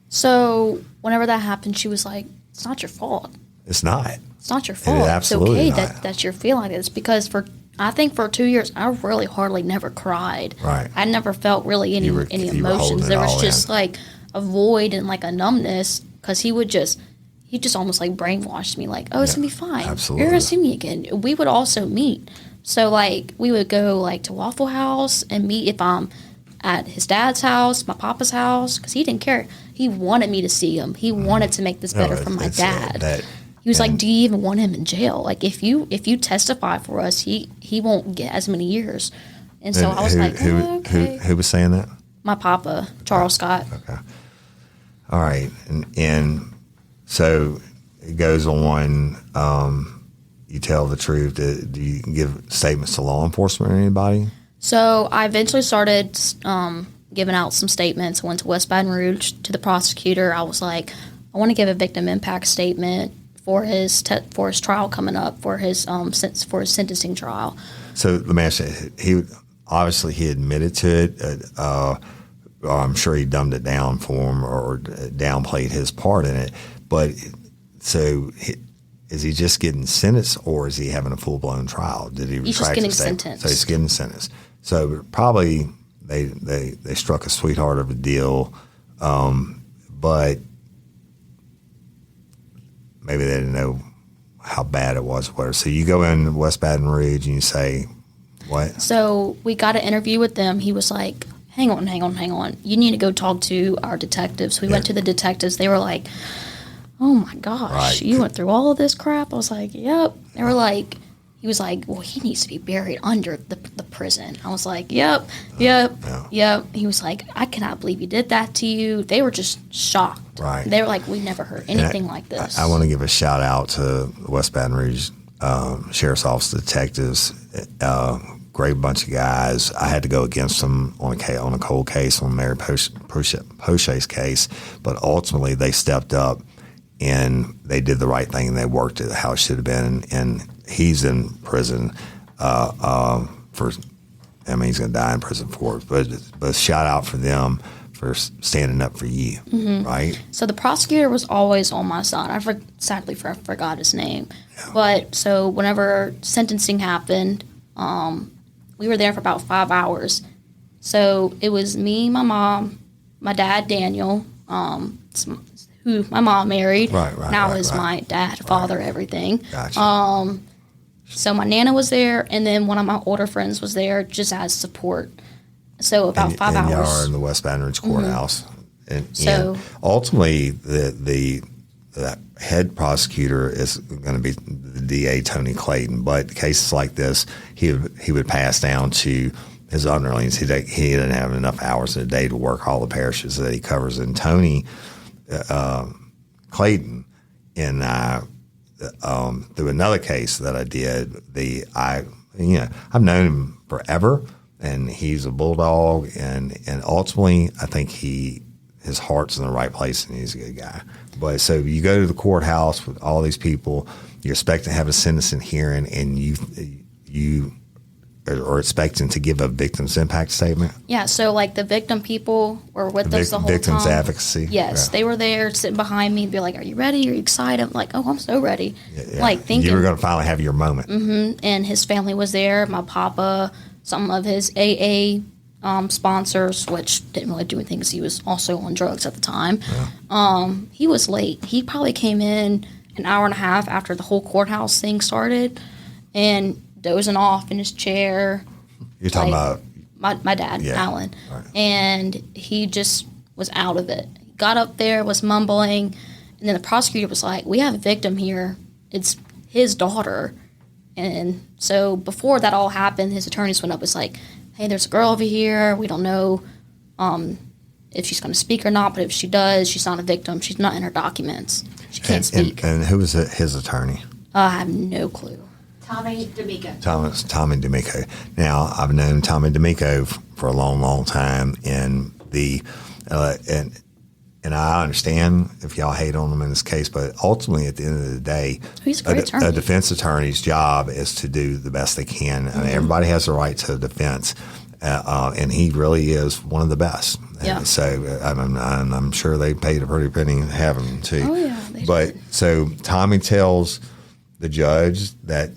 So whenever that happened, she was like, "It's not your fault. It's not. It's not your fault. It's okay that you're feeling like this." Because I think for 2 years, I really hardly never cried. Right. I never felt really any emotions. There was just like a void and like a numbness, because he just almost like brainwashed me, like, "Oh, it's gonna be fine. Absolutely. You're gonna see me again." We would also meet. So like we would go like to Waffle House and meet if I'm at his dad's house, my papa's house, because he didn't care. He wanted me to see him. He wanted to make this better for my dad. He was like, "Do you even want him in jail? Like, if you testify for us, he won't get as many years." And so I was okay. Who was saying that? My papa, Charles Scott. Okay. All right. And so it goes on. You tell the truth. Do you give statements to law enforcement or anybody? So I eventually started giving out some statements. I went to West Baton Rouge to the prosecutor. I was like, "I want to give a victim impact statement for his trial coming up, for his sentencing trial." So let me ask you, he admitted to it. I'm sure he dumbed it down for him or downplayed his part in it. But so is he just getting sentenced, or is he having a full-blown trial? Did he? He's just getting sentenced. So he's getting sentenced. So probably they struck a sweetheart of a deal, but maybe they didn't know how bad it was. Whatever. So you go in West Baton Rouge and you say, what? So we got an interview with them. He was like, hang on. You need to go talk to our detectives. We went to the detectives. They were like, "Oh my gosh, you went through all of this crap?" I was like, "Yep." They were like, he was like, "Well, he needs to be buried under the prison." I was like, yep. He was like, "I cannot believe you did that to you." They were just shocked. Right. They were like, "We never heard anything like this." I want to give a shout out to the West Baton Rouge Sheriff's Office detectives. Great bunch of guys. I had to go against them on a cold case, on Mary Poche's case, but ultimately they stepped up and they did the right thing and they worked it how it should have been. And he's in prison for, I mean, he's going to die in prison for it. But shout out for them for standing up for you, right? So the prosecutor was always on my side. I forgot his name. Yeah. But so whenever sentencing happened, we were there for about 5 hours. So it was me, my mom, my dad, Daniel, who my mom married. Now is my dad, father, everything. Gotcha. So my Nana was there, and then one of my older friends was there just as support. So about 5 hours. And y'all are in the West Baton Rouge courthouse. And ultimately, the head prosecutor is going to be the DA, Tony Clayton. But cases like this, he would pass down to his underlings. He didn't have enough hours in a day to work all the parishes that he covers. And Tony Clayton and I, through another case that I did, I've known him forever, and he's a bulldog, and ultimately I think his heart's in the right place and he's a good guy. But so you go to the courthouse with all these people, you're expecting to have a sentencing hearing, and you are expecting to give a victim's impact statement? Yeah, so like the victim people were with us the whole victim's time. advocacy? Yes, they were there sitting behind me and be like, "Are you ready? Are you excited?" I'm like, "Oh, I'm so ready." Yeah. Like thinking. You were going to finally have your moment. Mm-hmm. And his family was there, my papa, some of his AA sponsors, which didn't really do anything because he was also on drugs at the time. Yeah. He was late. He probably came in an hour and a half after the whole courthouse thing started and dozing off in his chair. You're talking about? My dad, yeah. Alan. Right. And he just was out of it. He got up there, was mumbling, and then the prosecutor was like, "We have a victim here. It's his daughter." And so before that all happened, his attorneys went up and was like, hey, there's a girl over here. We don't know if she's going to speak or not, but if she does, she's not a victim. She's not in her documents. She can't speak. And who was his attorney? I have no clue. Tommy D'Amico. Tommy D'Amico. Now, I've known Tommy D'Amico for a long, long time, and and I understand if y'all hate on him in this case, but ultimately, at the end of the day, he's a great attorney. A defense attorney's job is to do the best they can. I mean, everybody has a right to defense, and he really is one of the best. Yeah. And so I'm sure they paid a pretty penny to have him too. Oh yeah. But so Tommy tells the judge that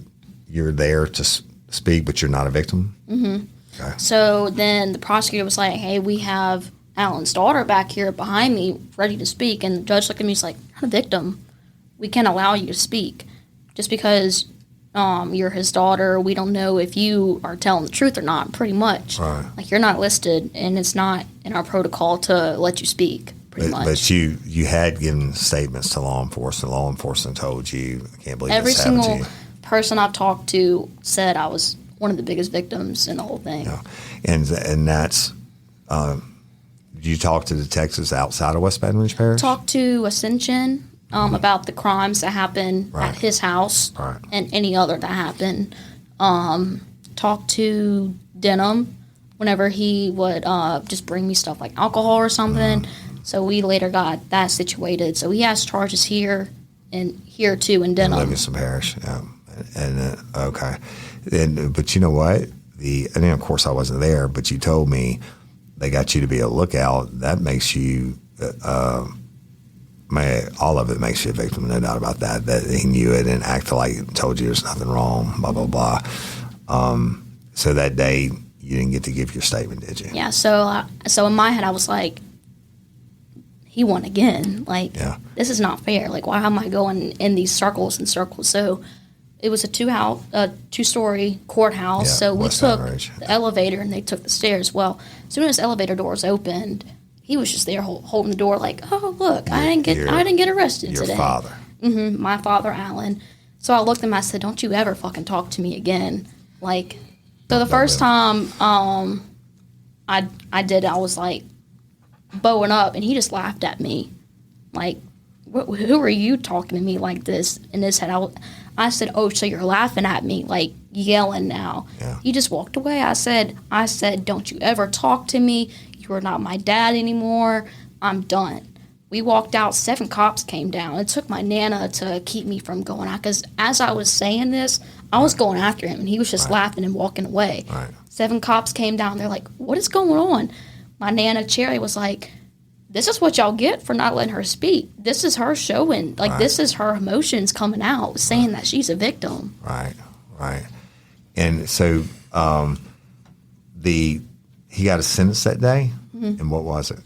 you're there to speak, but you're not a victim. Mm-hmm. Okay. So then the prosecutor was like, hey, we have Alan's daughter back here behind me ready to speak. And the judge looked at me and was like, you're not a victim. We can't allow you to speak. Just because you're his daughter, we don't know if you are telling the truth or not, pretty much. Right. Like, you're not listed, and it's not in our protocol to let you speak, pretty much. But you had given statements to law enforcement. Law enforcement told you, I can't believe Every this happened to single you. person I've talked to said I was one of the biggest victims in the whole thing. Yeah. And that's, did you talk to detectives outside of West Baton Rouge Parish? Talked to Ascension about the crimes that happened at his house and any other that happened. Talked to Denham whenever he would just bring me stuff like alcohol or something. So we later got that situated. So he has charges here and here too in Denham. Livingston Parish, yeah. And okay. But you know what? And then of course I wasn't there, but you told me they got you to be a lookout. That makes you, all of it makes you a victim, no doubt about that. That he knew it and acted like told you there's nothing wrong, blah, blah, blah. So that day you didn't get to give your statement, did you? Yeah, so in my head I was like, he won again. Like, this is not fair. Like, why am I going in these circles and circles? So it was a two-story courthouse. Yeah, so we West took Baton Rouge. the elevator and they took the stairs. Well, as soon as the elevator doors opened, he was just there holding the door, like, "Oh, look, I didn't get arrested today." Your father. Mm-hmm, my father, Alan. So I looked at him. I said, "Don't you ever fucking talk to me again." Like, so the first time I did, I was like bowing up, and he just laughed at me, like, "Who are you talking to me like this?" In his head, I said, "Oh, so you're laughing at me, like yelling now?" Yeah. He just walked away. I said, "Don't you ever talk to me. You are not my dad anymore. I'm done." We walked out. 7 cops came down. It took my Nana to keep me from going out, because as I was saying this, I was going after him, and he was just laughing and walking away. Right. 7 cops came down. They're like, "What is going on?" My Nana, Cherry, was like, "This is what y'all get for not letting her speak. This is her showing. Like, this is her emotions coming out, saying that she's a victim." Right. And so he got a sentence that day, and what was it?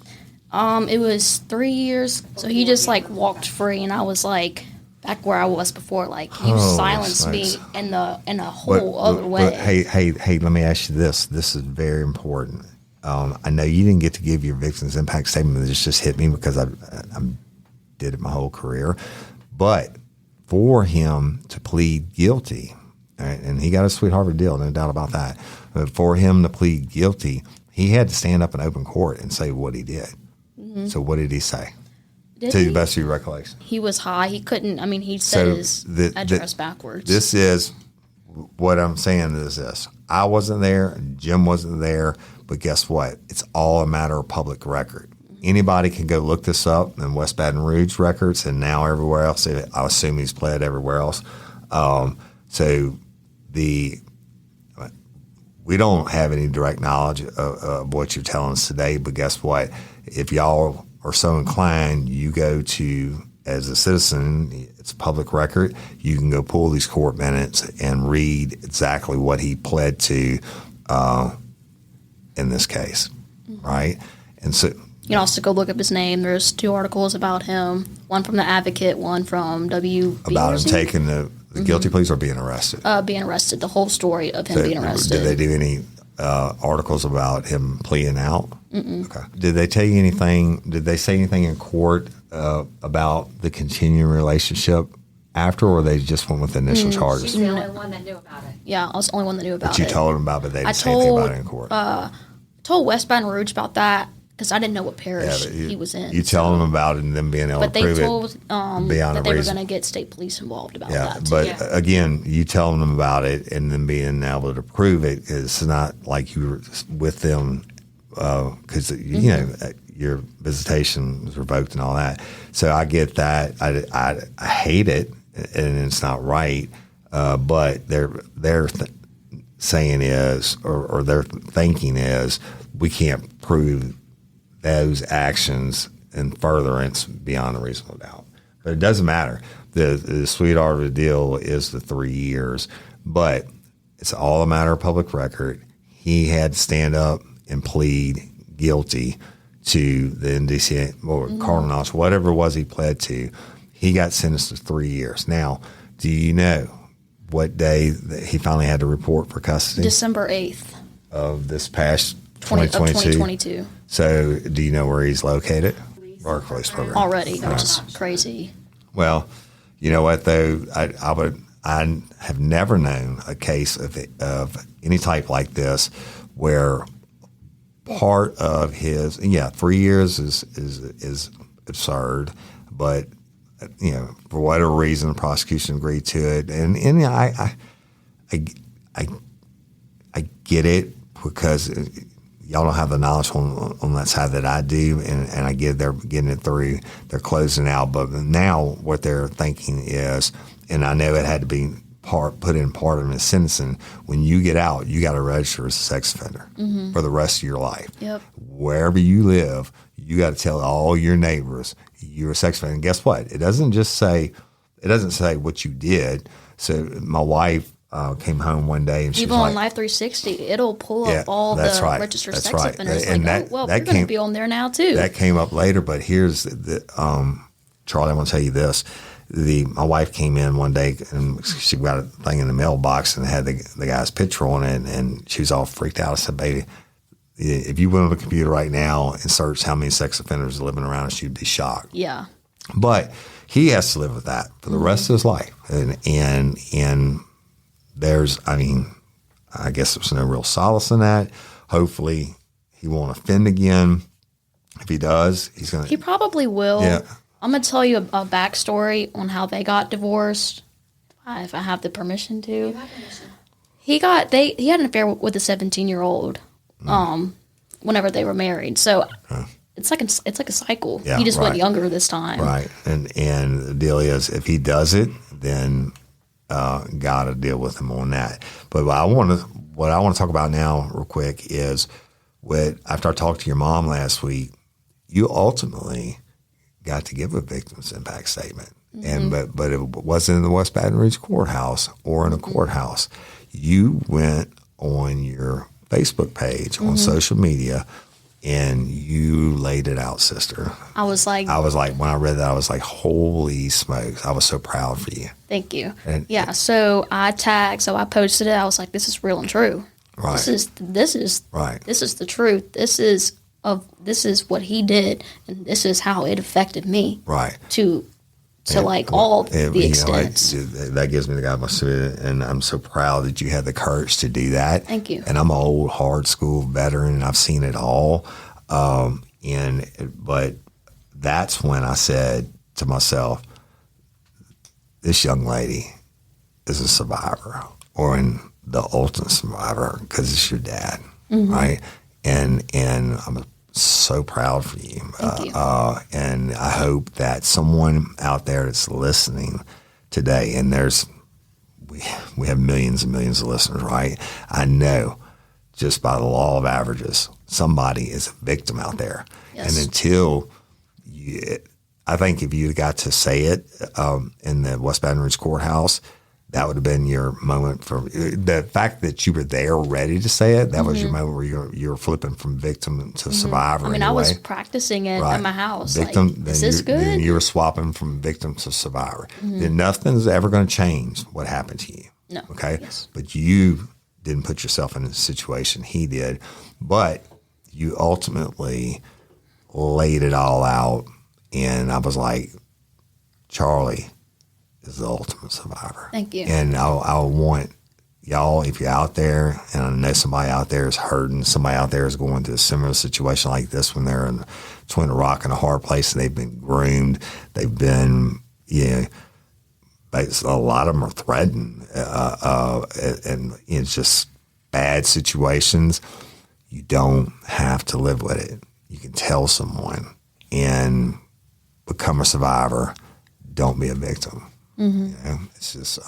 It was 3 years. So he just, like, walked free, and I was, like, back where I was before. Like, he silenced me in a whole other way. Hey, let me ask you this. This is very important. I know you didn't get to give your victim's impact statement. This just hit me because I did it my whole career. But for him to plead guilty, right, and he got a sweet Harvard deal, no doubt about that. But for him to plead guilty, he had to stand up in open court and say what he did. Mm-hmm. So what did he say? To the best of your recollection. He was high. He couldn't. I mean, he said his address backwards. This is what I'm saying is this. I wasn't there. Jim wasn't there. But guess what? It's all a matter of public record. Anybody can go look this up in West Baton Rouge records and now everywhere else. I assume he's pled everywhere else. So we don't have any direct knowledge of what you're telling us today. But guess what? If y'all are so inclined, you go to, as a citizen, it's a public record. You can go pull these court minutes and read exactly what he pled to in this case, right? And so you can also go look up his name. There's 2 articles about him, one from the Advocate, one from WB. About him taking the guilty pleas or being arrested? Being arrested, the whole story of him being arrested. Did they do any articles about him pleading out? Mm-mm. Okay. Did they tell you anything? Did they say anything in court about the continuing relationship after, or they just went with the initial She's charges? the only one that knew about it. Yeah, I was the only one that knew about But you it. told them about it, but they didn't I say anything about told, it in court. told West Baton Rouge about that because I didn't know what parish but he was in. You tell them about it and them being able But to they prove told it beyond that a they were reason. going to get state police involved about Yeah, that. but Yeah. again, you telling them about it and then being able to prove it is not like you were with them because you know your visitation was revoked and all that. So I get that. I hate it, and it's not right. But they're saying is, or their thinking is, we can't prove those actions in furtherance beyond a reasonable doubt. But it doesn't matter. The sweetheart of the deal is the 3 years, but it's all a matter of public record. He had to stand up and plead guilty to the indecent or carnage, whatever it was he pled to. He got sentenced to 3 years. Now, do you know what day that he finally had to report for custody? December 8th Of this past of 2022. 2022 So, do you know where he's located? Park Police Program. already, which is crazy. Well, you know what though, I have never known a case of any type like this where part of his 3 years is absurd, but you know, for whatever reason, the prosecution agreed to it, and I get it because y'all don't have the knowledge on that side that I do, and I get they're getting it through, they're closing out. But now what they're thinking is, and I know it had to be put in part of his sentencing, when you get out, you got to register as a sex offender for the rest of your life. Yep. Wherever you live, you got to tell all your neighbors you're a sex offender. And guess what? It doesn't say what you did. So my wife came home one day and she Even was on like, Life 360, it'll pull Yeah, up all the that's right. registered That's sex right. offenders. And like, that you're going to be on there now too. that came up later, but here's the Charlie, I want to tell you this. My wife came in one day and she got a thing in the mailbox and had the guy's picture on it, and she was all freaked out. I said, baby, if you went on the computer right now and searched how many sex offenders are living around us, you'd be shocked. Yeah. But he has to live with that for the rest of his life. And there's, I guess there's no real solace in that. Hopefully he won't offend again. If he does, he's going to. He probably will. Yeah. I'm going to tell you a backstory on how they got divorced, if I have the permission to. You have permission. He had an affair with a 17-year-old whenever they were married. So it's like a cycle. Yeah, he just went right. younger this time. Right. And the deal is, if he does it, then got to deal with him on that. But what I want to talk about now real quick is after I talked to your mom last week, you ultimately got to give a victim's impact statement. And but it wasn't in the West Baton Rouge courthouse or in a courthouse. You went on your Facebook page on social media and you laid it out, sister. I was like, when I read that, I was like, holy smokes. I was so proud for you. thank you. And- yeah. So I posted it. I was like, this is real and true. Right. This is Right. This is the truth. This is what he did, and this is how it affected me. Right. To all the extents. That gives me the guy my spirit, and I'm so proud that you had the courage to do that. Thank you. And I'm an old hard school veteran, and I've seen it all. But that's when I said to myself, this young lady is a survivor, or in the ultimate survivor, because it's your dad, right? And I'm so proud for you. Thank you. And I hope that someone out there that's listening today, and we have millions and millions of listeners, right? I know just by the law of averages, somebody is a victim out there. Yes. And until I think if you got to say it in the West Baton Rouge courthouse, that would have been your moment. For the fact that you were there ready to say it, that was your moment where you were flipping from victim to survivor. I was practicing it at my house. Victim, like, is this good? Then you were swapping from victim to survivor. Then nothing's ever going to change what happened to you. No. Okay? Yes. But you didn't put yourself in a situation he did. But you ultimately laid it all out. And I was like, Charley is the ultimate survivor. Thank you. And I want y'all, if you're out there, and I know somebody out there is hurting, somebody out there is going through a similar situation like this when they're in between a rock and a hard place, and they've been groomed, they've been, a lot of them are threatened, and it's just bad situations. You don't have to live with it. You can tell someone and become a survivor. Don't be a victim. It's just.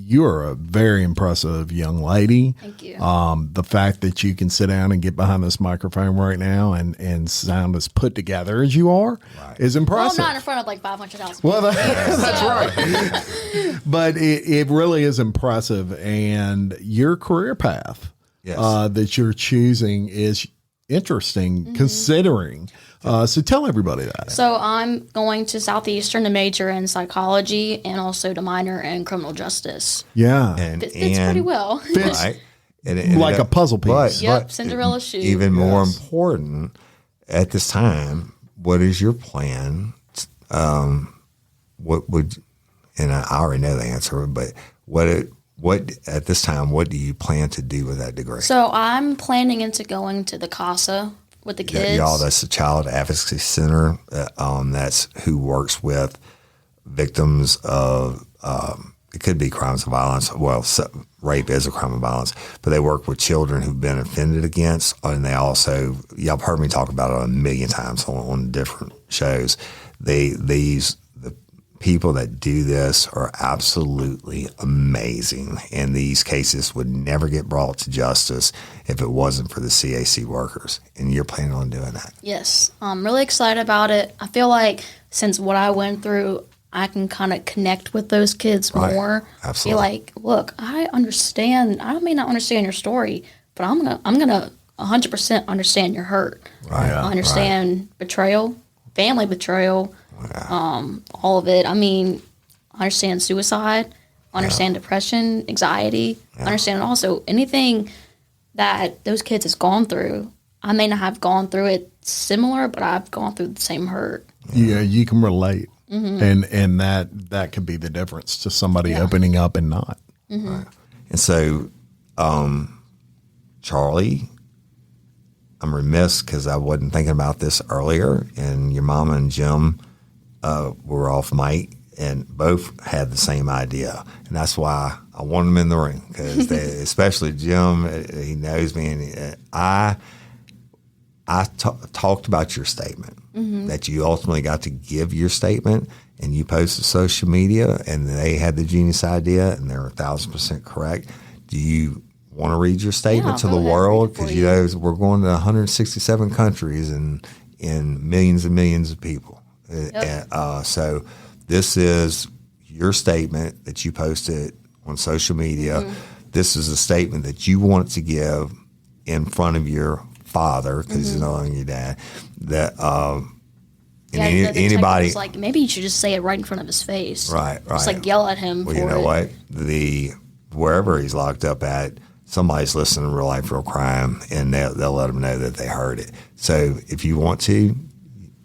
You are a very impressive young lady. Thank you. The fact that you can sit down and get behind this microphone right now and sound as put together as you are is Well, I'm impressive. not in front of like 500,000 people. Well, that's right. But it really is impressive. And your career path that you're choosing is interesting considering. So tell everybody that. So I'm going to Southeastern to major in psychology and also to minor in criminal justice. Yeah. It fits pretty well. Right. And like a puzzle piece. Yep, Cinderella's shoe. Even more important, at this time, what is your plan? What would, and I already know the answer, but what at this time, what do you plan to do with that degree? So I'm planning into going to the CASA with the kids. Y'all, that's the Child Advocacy Center. That's who works with victims of, it could be crimes of violence. Well, rape is a crime of violence, but they work with children who've been offended against. And they also, y'all have heard me talk about it a million times on different shows. The people that do this are absolutely amazing. And these cases would never get brought to justice if it wasn't for the CAC workers. And you're planning on doing that. Yes. I'm really excited about it. I feel like since what I went through, I can kind of connect with those kids more. Absolutely. Be like, look, I understand. I may not understand your story, but I'm gonna 100% understand your hurt. Right. I understand betrayal, family betrayal, all of it. I mean, I understand suicide, I understand depression, anxiety. I understand also anything that those kids has gone through. I may not have gone through it similar, but I've gone through the same hurt. Yeah, you can relate. And that could be the difference to somebody opening up and not. Right. And so, Charley, I'm remiss because I wasn't thinking about this earlier, and your mama and Jim were off mic and both had the same idea. And that's why I wanted them in the ring, because especially Jim, he knows me, and I talked about your statement, that you ultimately got to give your statement, and you posted social media, and they had the genius idea, and they're 1,000% correct. Do you want to read your statement to the world? Because you know we're going to 167 countries and millions and millions of people. So this is your statement that you posted on social media. This is a statement that you want to give in front of your father, because he's no longer your dad. That anybody was like, maybe you should just say it right in front of his face. Right. Just like yell at him. Well, for you know it. what? Wherever he's locked up at, somebody's listening to Real Life, Real Crime, and they'll let them know that they heard it. So if you want to,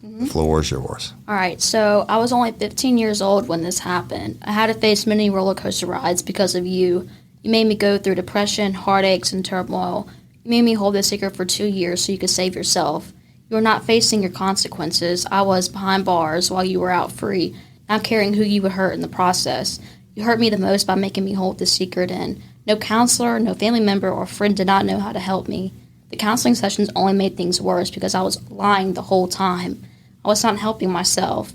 the floor is yours. All right. So I was only 15 years old when this happened. I had to face many roller coaster rides because of you. You made me go through depression, heartaches, and turmoil. You made me hold this secret for 2 years so you could save yourself. You were not facing your consequences. I was behind bars while you were out free, not caring who you would hurt in the process. You hurt me the most by making me hold this secret in. No counselor, no family member, or friend did not know how to help me. The counseling sessions only made things worse because I was lying the whole time. I was not helping myself.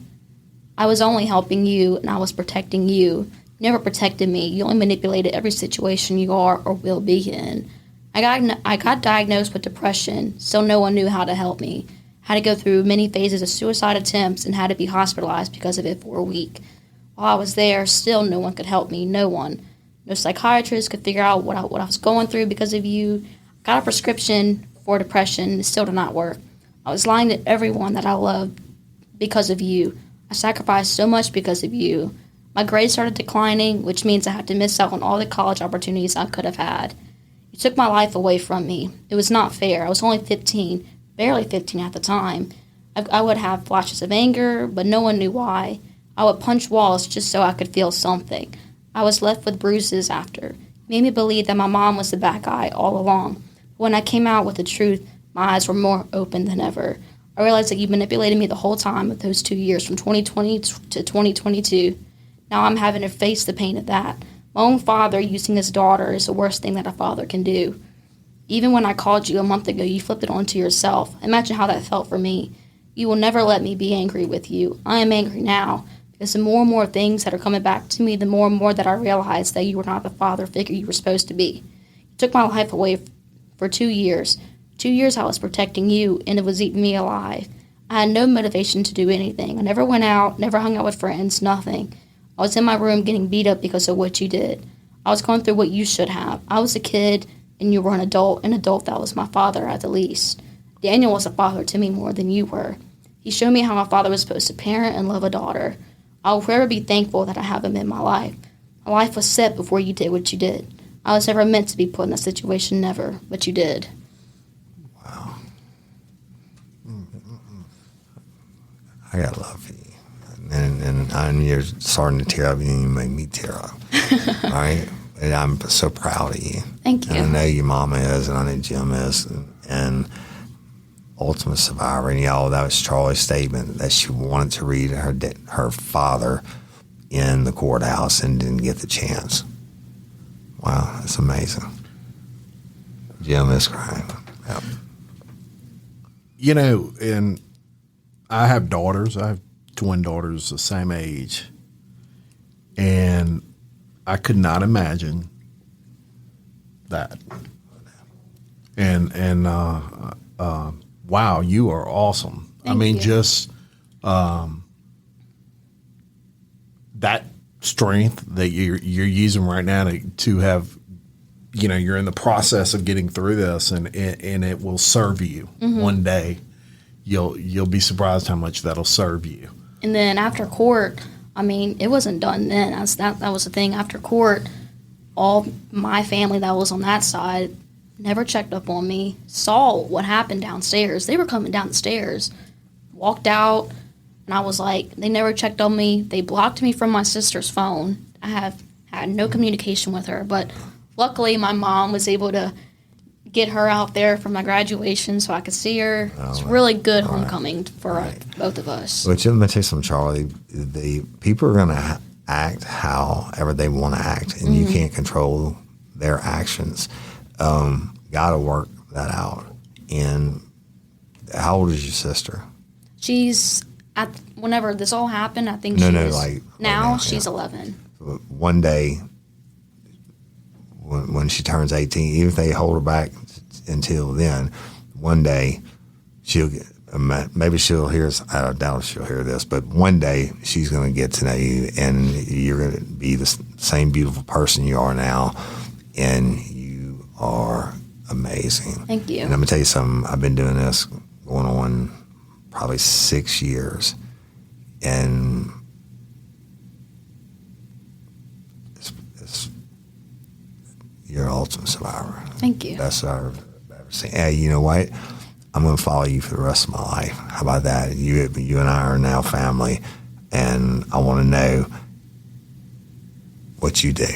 I was only helping you, and I was protecting you. You never protected me. You only manipulated every situation you are or will be in. I got diagnosed with depression. Still no one knew how to help me. Had to go through many phases of suicide attempts and had to be hospitalized because of it for a week. While I was there, still no one could help me. No one. No psychiatrist could figure out what I was going through because of you. Got a prescription for depression. It still did not work. I was lying to everyone that I loved because of you. I sacrificed so much because of you. My grades started declining, which means I had to miss out on all the college opportunities I could have had. You took my life away from me. It was not fair. I was only 15, barely 15 at the time. I would have flashes of anger, but no one knew why. I would punch walls just so I could feel something. I was left with bruises after. It made me believe that my mom was the bad guy all along. When I came out with the truth, my eyes were more open than ever. I realized that you manipulated me the whole time of those 2 years, from 2020 to 2022. Now I'm having to face the pain of that. My own father using his daughter is the worst thing that a father can do. Even when I called you a month ago, you flipped it onto yourself. Imagine how that felt for me. You will never let me be angry with you. I am angry now, because the more and more things that are coming back to me, the more and more that I realize that you were not the father figure you were supposed to be. You took my life away for 2 years. 2 years I was protecting you, and it was eating me alive. I had no motivation to do anything. I never went out, never hung out with friends, nothing. I was in my room getting beat up because of what you did. I was going through what you should have. I was a kid, and you were an adult that was my father at the least. Daniel was a father to me more than you were. He showed me how a father was supposed to parent and love a daughter. I will forever be thankful that I have him in my life. My life was set before you did what you did. I was never meant to be put in that situation, never, but you did. Wow. I got love for you. And you're starting to tear up, and you make me tear up. All right? And I'm so proud of you. Thank you. And I know your mama is, and I know Jim is, and Ultimate Survivor. And y'all, that was Charley's statement that she wanted to read her father in the courthouse and didn't get the chance. Wow, that's amazing. Jim is crying. Yep. You know, and I have daughters. I have twin daughters the same age. And I could not imagine that. And wow, you are awesome. Thank I mean, you. just that strength that you're using right now to have, you know, you're in the process of getting through this, and it will serve you one day. You'll be surprised how much that'll serve you. And then after court, I mean, it wasn't done then. That was the thing. After court, all my family that was on that side never checked up on me, saw what happened downstairs. They were coming down the stairs, walked out, and I was like, they never checked on me. They blocked me from my sister's phone. I have had no communication with her, but luckily my mom was able to get her out there for my graduation so I could see her. It's really good homecoming for both of us. But let me tell you something, Charley. The people are going to act however they want to act, and you can't control their actions. Got to work that out. And how old is your sister? She's whenever this all happened, I think now she's 11. One day, when she turns 18, even if they hold her back until then, one day maybe she'll hear us. I doubt if she'll hear this, but one day she's going to get to know you, and you're going to be the same beautiful person you are now, and you are amazing. Thank you. And I'm going to tell you something. I've been doing this going on probably 6 years, and you're an ultimate survivor. Thank you. That's what I've ever seen. Hey, you know what? I'm going to follow you for the rest of my life. How about that? You and I are now family, and I want to know what you do.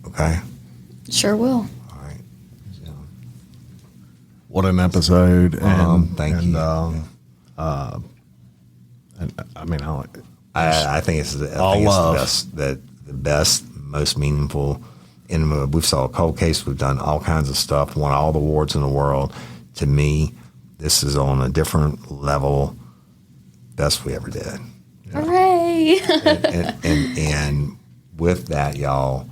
Okay? Sure will. All right. What an episode! And thank you. And I mean, I think it's the best, most meaningful. And we've saw a cold case. We've done all kinds of stuff. Won all the awards in the world. To me, this is on a different level. Best we ever did. Hooray! And with that, y'all,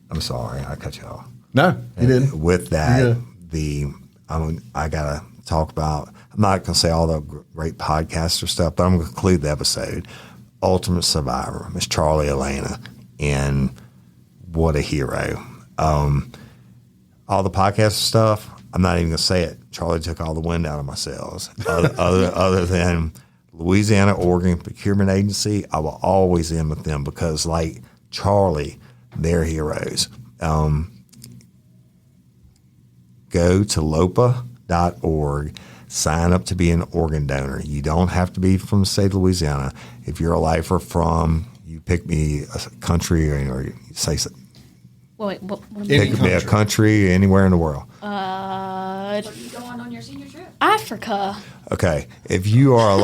I'm sorry I cut you off. no, you didn't. With that, Yeah. I gotta talk about. I'm not gonna say all the great podcaster stuff, but I'm gonna conclude the episode. Ultimate Survivor, Miss Charley Alaina, and what a hero. All the podcast stuff, I'm not even gonna say it. Charley took all the wind out of my sails. Other than Louisiana, Oregon Procurement Agency, I will always end with them because, like Charley, they're heroes. Go to lopa.org, sign up to be an organ donor. You don't have to be from the state of Louisiana. If you're a lifer from, you pick me a country or you say something. Wait, what Pick me a country anywhere in the world. Where are you going on your senior trip? Africa. Okay, if you are a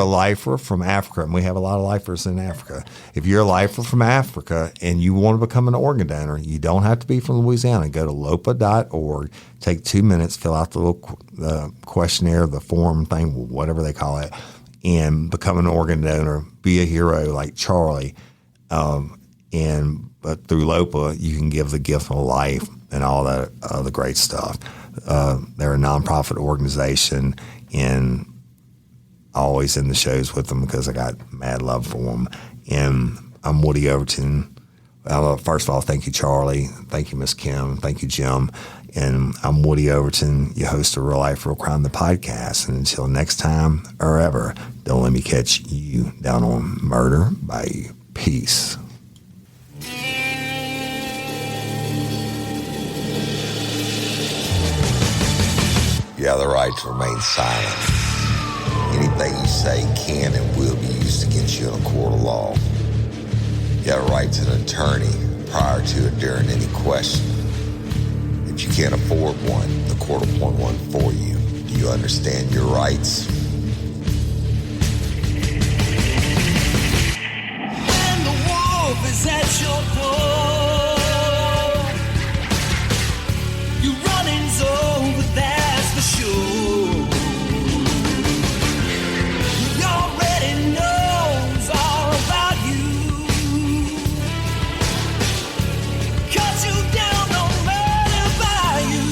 lifer from Africa, and we have a lot of lifers in Africa. If you're a lifer from Africa and you want to become an organ donor, you don't have to be from Louisiana. Go to lopa.org, take 2 minutes, fill out the little questionnaire, the form thing, whatever they call it, and become an organ donor. Be a hero like Charley, but through LOPA, you can give the gift of life and all that other great stuff. They're a nonprofit organization, and always in the shows with them because I got mad love for them. And I'm Woody Overton. First of all, thank you, Charley. Thank you, Miss Kim. Thank you, Jim. And I'm Woody Overton, your host of Real Life, Real Crime, the podcast. And until next time or ever, don't let me catch you down on Murder by Peace. You have the right to remain silent. Anything you say can and will be used against you in a court of law. You have a right to an attorney prior to or during any question. If you can't afford one, the court will appoint one for you. Do you understand your rights? And the wolf is at your door. Your running's over, that's for sure. He already knows all about you. Cut you down, no matter by you.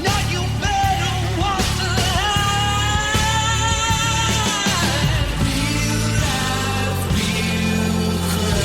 Now you better walk the line. Real life, real crime.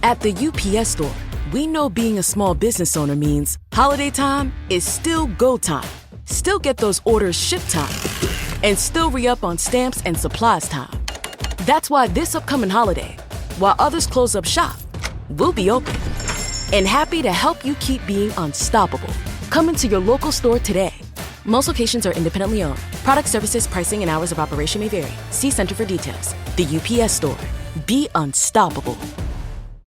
At the UPS Store, we know being a small business owner means holiday time is still go time. Still get those orders shipped time. And still re-up on stamps and supplies time. That's why this upcoming holiday, while others close up shop, we'll be open. And happy to help you keep being unstoppable. Come into your local store today. Most locations are independently owned. Product services, pricing, and hours of operation may vary. See Center for details. The UPS Store. Be unstoppable.